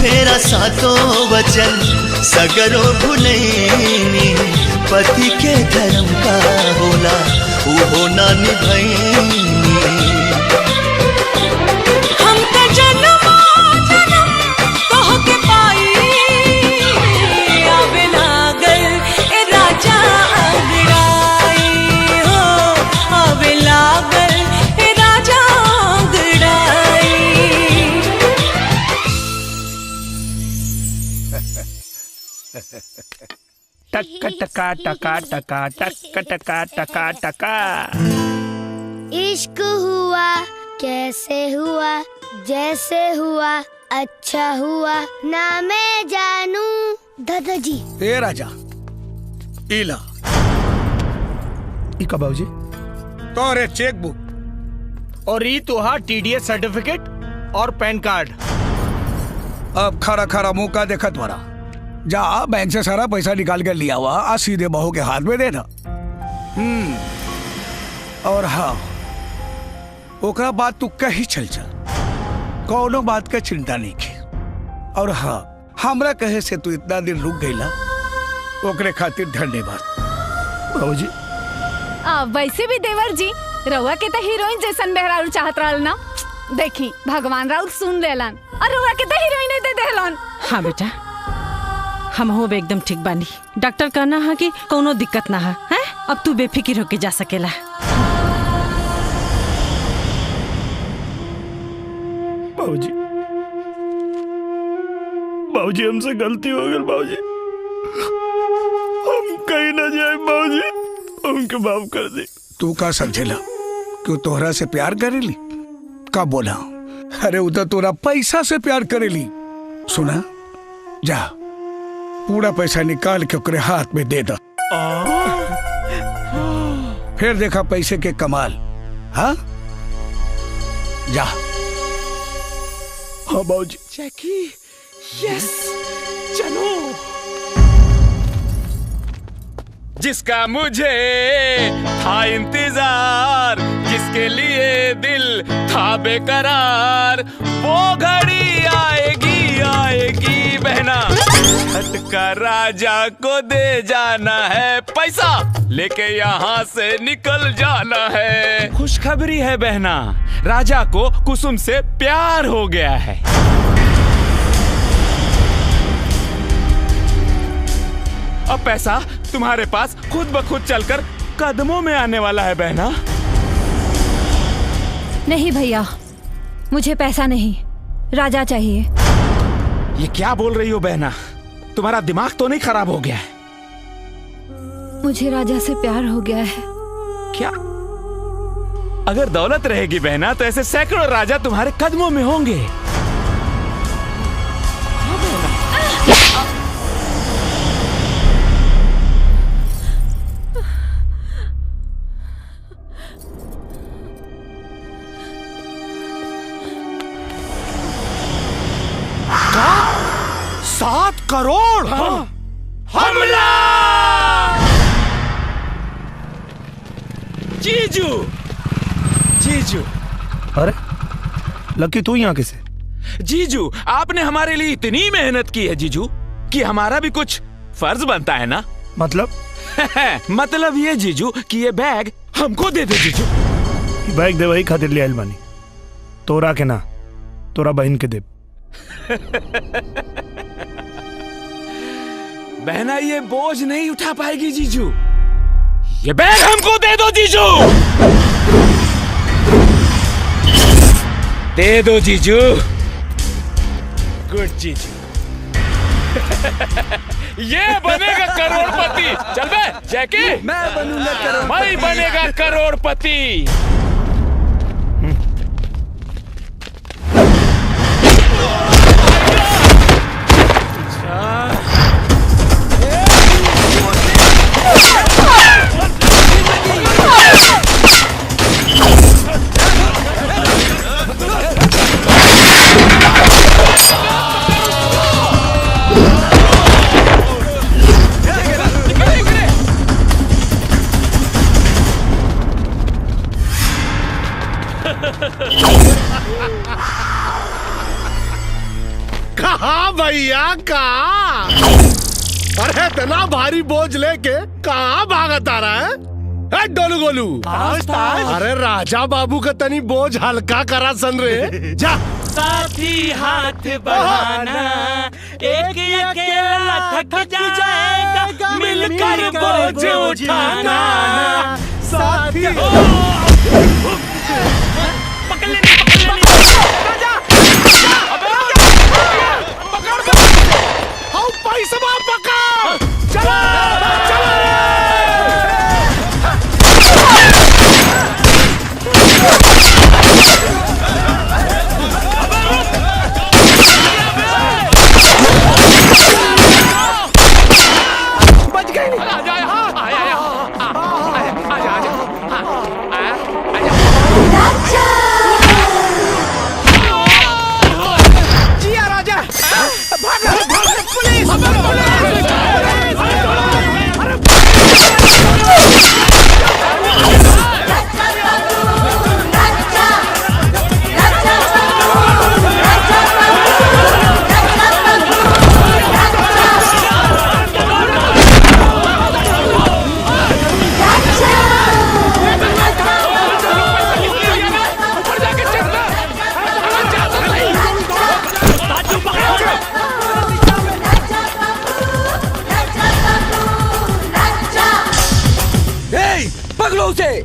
फेरा सातों वचन सगरो भुलैनी, पति के धर्म का होला वो ना निभैनी, हम तो जन्म जन्म कह के पाई आवे लागल ए राजा गड़ाई हो, आवे लागल ए राजा गड़ाई। टका टका टका टका टका टका टका टका। इश्क हुआ कैसे हुआ, जैसे हुआ अच्छा हुआ ना मैं जानू। दादाजी ए राजा इला इका बाबूजी तोरे चेक बुक और ई तुहार टीडीएस सर्टिफिकेट और पैन कार्ड। अब खरा खरा मुंह का देखत वरा जा बैंक से सारा पैसा निकाल के लिया हुआ आज सीधे बहू के हाथ में दे दा। और हाँ, ओकरा बात तू कहीं चल जा, कोनो बात का चिंता नहीं की। और हाँ, हमरा कहे से तू इतना दिन रुक गईला, ओकरे खातिर धन्यवाद। बाबूजी वैसे भी देवर जी रउआ के तो हीरोइन जैसन मेहरारू चाहत रहल ना। देखी भगवान राउत सुन लेलन और रउआ के तो हीरोइन दे देलन। हाँ बेटा, हम हो एकदम ठीक बानी। डॉक्टर कहना है कि कोनो दिक्कत ना है, हैं? अब तू बेफिक्र होके जा सकेला। बाबूजी, बाबूजी हमसे गलती हो गई बाबूजी, हम कहीं ना जाए बाबूजी, उनके माफ कर दे। तू का समझेला कि तोहरा से प्यार करेली? का बोला? अरे उधर तोरा पैसा से प्यार करेली। सुना, जा पूरा पैसा निकाल के ओकरे हाथ में दे दा, फिर देखा पैसे के कमाल। हाँ जा। हाँ बाबूजी। जैकी, यस, चलो। जिसका मुझे था इंतजार, जिसके लिए दिल था बेकरार, वो घड़ी आएगी आएगी बहना, झटका राजा को दे जाना है, पैसा लेके यहाँ से निकल जाना है। खुशखबरी है बहना, राजा को कुसुम से प्यार हो गया है। अब पैसा तुम्हारे पास खुद ब खुद चलकर कदमों में आने वाला है बहना। नहीं भैया, मुझे पैसा नहीं, राजा चाहिए। ये क्या बोल रही हो बहना? तुम्हारा दिमाग तो नहीं खराब हो गया है? मुझे राजा से प्यार हो गया है। क्या? अगर दौलत रहेगी बहना तो ऐसे सैकड़ों राजा तुम्हारे कदमों में होंगे। का? 7 करोड़? हाँ। हमला! जीजू, जीजू। अरे लकी, तू यहाँ कैसे? जीजू, आपने हमारे लिए इतनी मेहनत की है जीजू कि हमारा भी कुछ फर्ज बनता है ना। मतलब? मतलब ये जीजू कि ये बैग हमको दे दे जीजू। बैग दे वही खातिर ले आइल बानी, तोरा के ना, तोरा बहन के दे। बहना ये बोझ नहीं उठा पाएगी जीजू, ये बैग हमको दे दो जीजू। दे दो जीजू। गुड जीजू। ये बनेगा करोड़पति। चल बे जैकी, मैं बनूंगा करोड़पति। मैं बनेगा करोड़पति। कहा भैया, कहा? अरे इतना भारी बोझ लेके कहाँ भागत आ रहा है? डोलू गोलू, अरे राजा बाबू का तनी बोझ हल्का करा सन रे। जा साथी हाथ बढ़ाना, एक अकेला थक जाएगा, मिलकर बोझ उठाना। साथी पकड़ लेनी, पैसा पकड़। चलो चलो। बच गए। आजा, आजा, आजा, आजा, आजा, आजा, आजा। पकड़ो उसे।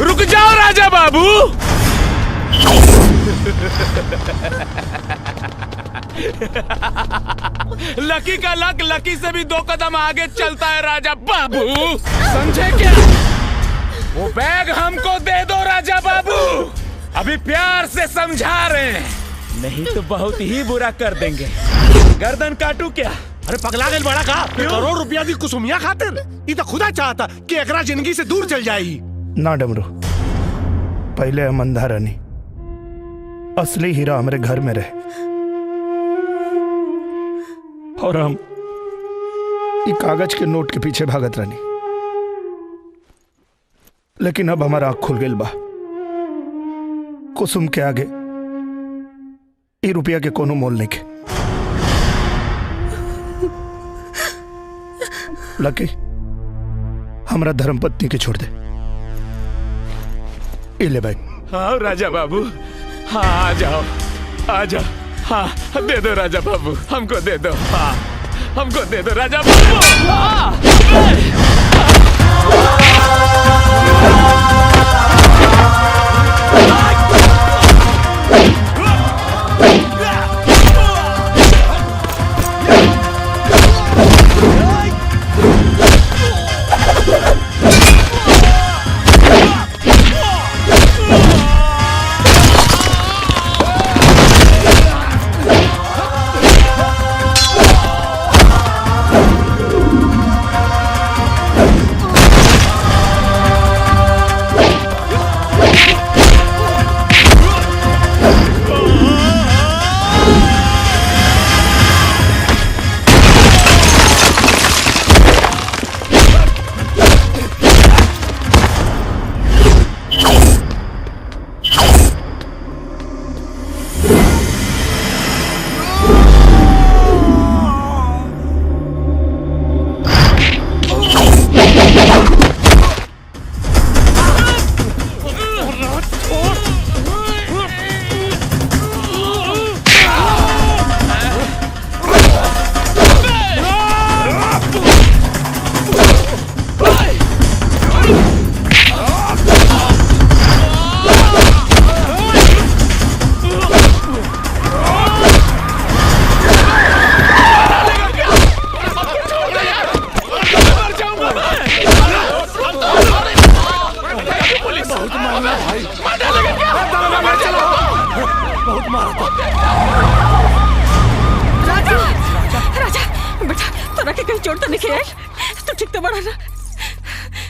रुक जाओ राजा बाबू। लकी का लक लकी से भी 2 कदम आगे चलता है राजा बाबू, समझे क्या? वो बैग हमको दे दो राजा बाबू, अभी प्यार से समझा रहे हैं, नहीं तो बहुत ही बुरा कर देंगे। गर्दन काटू क्या? अरे पगला गए बड़ा का करोड़ रुपया दी कुसुमिया खातिर। ये तो खुदा चाहता कि एकरा जिंदगी से दूर चल जाएगी। ना डमरू, पहले हम अंधा रहनी, असली हीरा हमारे घर में रहे और हम ये कागज के नोट के पीछे भागत रहनी। लेकिन अब हमारा आँख खुल गई बा। कुसुम के आगे ये रुपया के कोनो मोल नहीं के। लकी, हमरा धर्मपत्नी के छोड़ दे। ले बैग। हाँ राजा बाबू, हाँ आ जाओ आ जाओ। हाँ दे दो राजा बाबू, हमको दे दो। हाँ हमको दे दो राजा बाबू।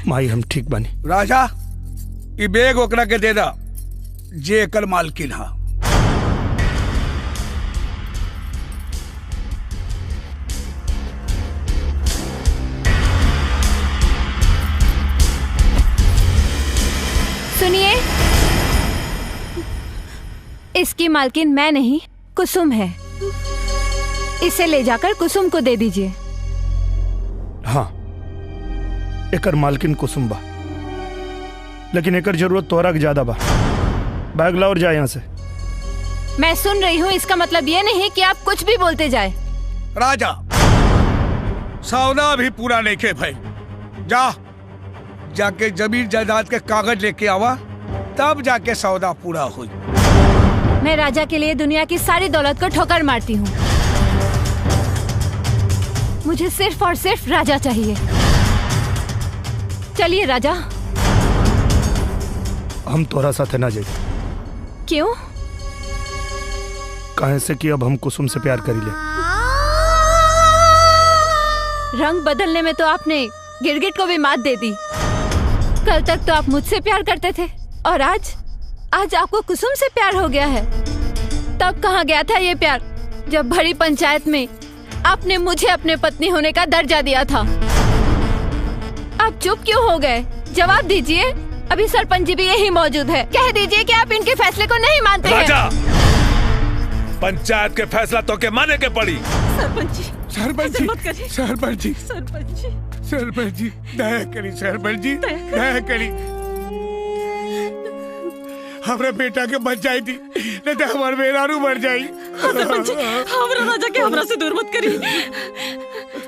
माई हम ठीक बनी। राजा ई बैग ओकरा के दे दा जे एकर मालकिन हा। सुनिए, इसकी मालकिन मैं नहीं कुसुम है। इसे ले जाकर कुसुम को दे दीजिए। हाँ, एकर मालकिन कुसुम बा, लेकिन एकर जरूरत तोरा के ज्यादा बा। बैग ला और जा यहाँ से। मैं सुन रही हूँ, इसका मतलब ये नहीं कि आप कुछ भी बोलते जाए। राजा, सौदा भी पूरा नहीं के भाई। जाके जमीन जायदाद के कागज लेके आवा, तब जाके सौदा पूरा हुई। मैं राजा के लिए दुनिया की सारी दौलत को ठोकर मारती हूँ। मुझे सिर्फ और सिर्फ राजा चाहिए। चलिए राजा। हम तोरा साथे ना जाए। क्यों? काहे से कि अब हम कुसुम से प्यार करी ले। रंग बदलने में तो आपने गिरगिट को भी मात दे दी। कल तक तो आप मुझसे प्यार करते थे और आज आपको कुसुम से प्यार हो गया है। तब कहाँ गया था ये प्यार, जब भरी पंचायत में आपने मुझे अपने पत्नी होने का दर्जा दिया था। आप चुप क्यों हो गए? जवाब दीजिए। अभी सरपंच जी भी यही मौजूद है। कह दीजिए कि आप इनके फैसले को नहीं मानते हैं। राजा, पंचायत के फैसला तो के माने के पड़ी। सरपंच जी, सरपंच जी, मत करिए। सरपंच जी, सरपंच जी, सरपंच जी, दया करी सरपंच जी, दया करी। हमारे बेटा के बच जाई थी, नहीं तो हमारे बेरारू मर जाई। सरपंच जी, हमरा राजा के हमरा से दूर मत करी।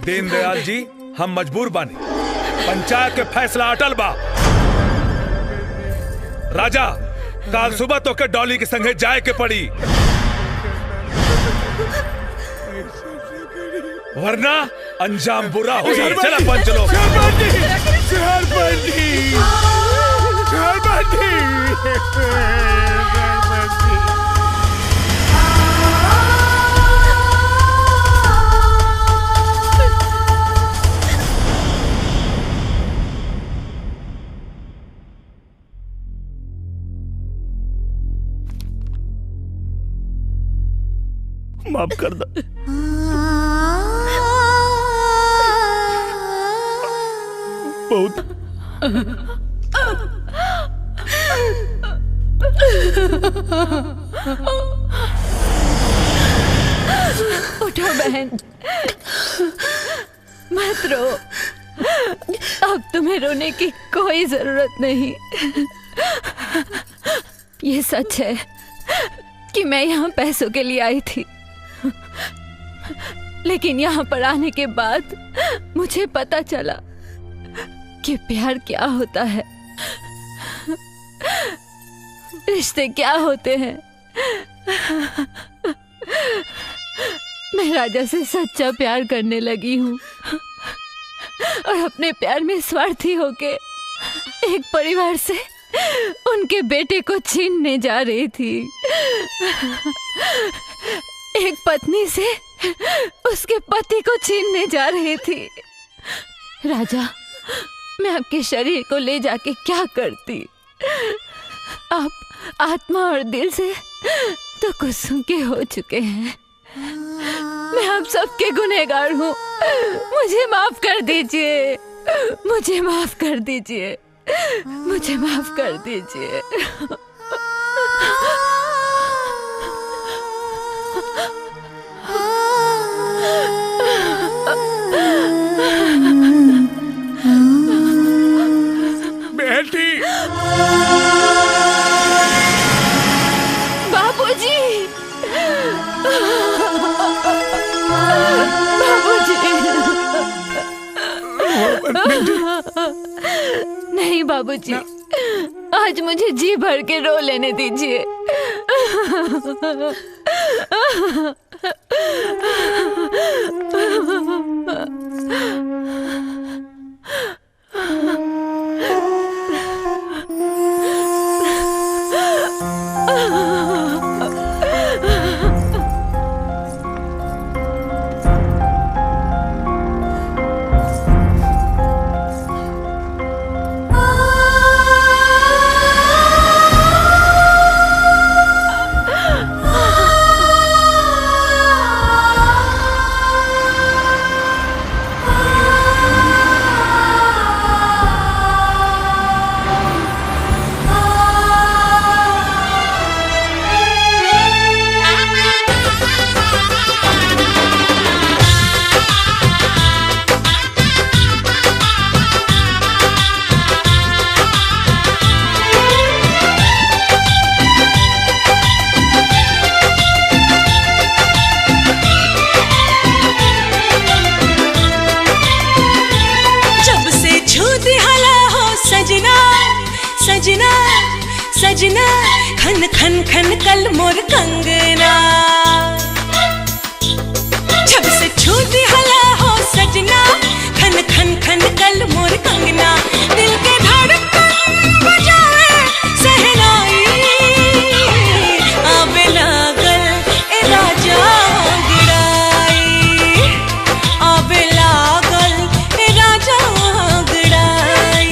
दीनदयाल जी, हम मजबूर बानी, पंचायत के फैसला अटल बा। राजा, काल सुबह तो के डॉली के संगे जाए के पड़ी, वरना अंजाम बुरा हो जाए। चला पंच लोग। सरपंच जी, सरपंच जी, सरपंच जी, सरपंच जी। माफ कर दो। बहुत उठो बहन, मत रो। अब तुम्हें रोने की कोई जरूरत नहीं। ये सच है कि मैं यहाँ पैसों के लिए आई थी, लेकिन यहाँ पर आने के बाद मुझे पता चला कि प्यार क्या होता है, रिश्ते क्या होते हैं। मैं राजा से सच्चा प्यार करने लगी हूँ और अपने प्यार में स्वार्थी होके एक परिवार से उनके बेटे को छीनने जा रही थी। एक पत्नी से उसके पति को छीनने जा रही थी। राजा, मैं आपके शरीर को ले जाके क्या करती? आप आत्मा और दिल से तो कुसुम के हो चुके हैं। मैं आप सबके गुनहगार हूँ। मुझे माफ कर दीजिए, मुझे माफ कर दीजिए, मुझे माफ कर दीजिए। बेटी, बाबूजी, नहीं बाबूजी, आज मुझे जी भर के रो लेने दीजिए। सजना खन खन खन कल मोर कंगना, जब से छूती हला हो सजना खन खन खन कल मोर कंगना, दिल के धड़कन बजाए सहनाई आवे लागल ए राजा गिड़ाई, आवे लागल ए राजा गिड़ाई।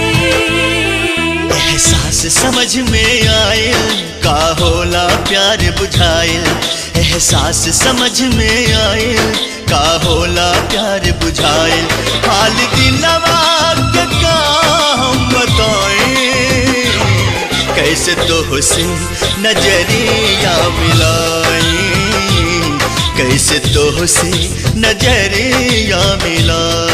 एहसास समझ में आयल का होला प्यार बुझायल, एहसास समझ में आयल का होला प्यार बुझायल, हाल दिलवा के का हम बताएं, कैसे तो से नजरिया मिलाई, कैसे तो से नजरिया मिलाई।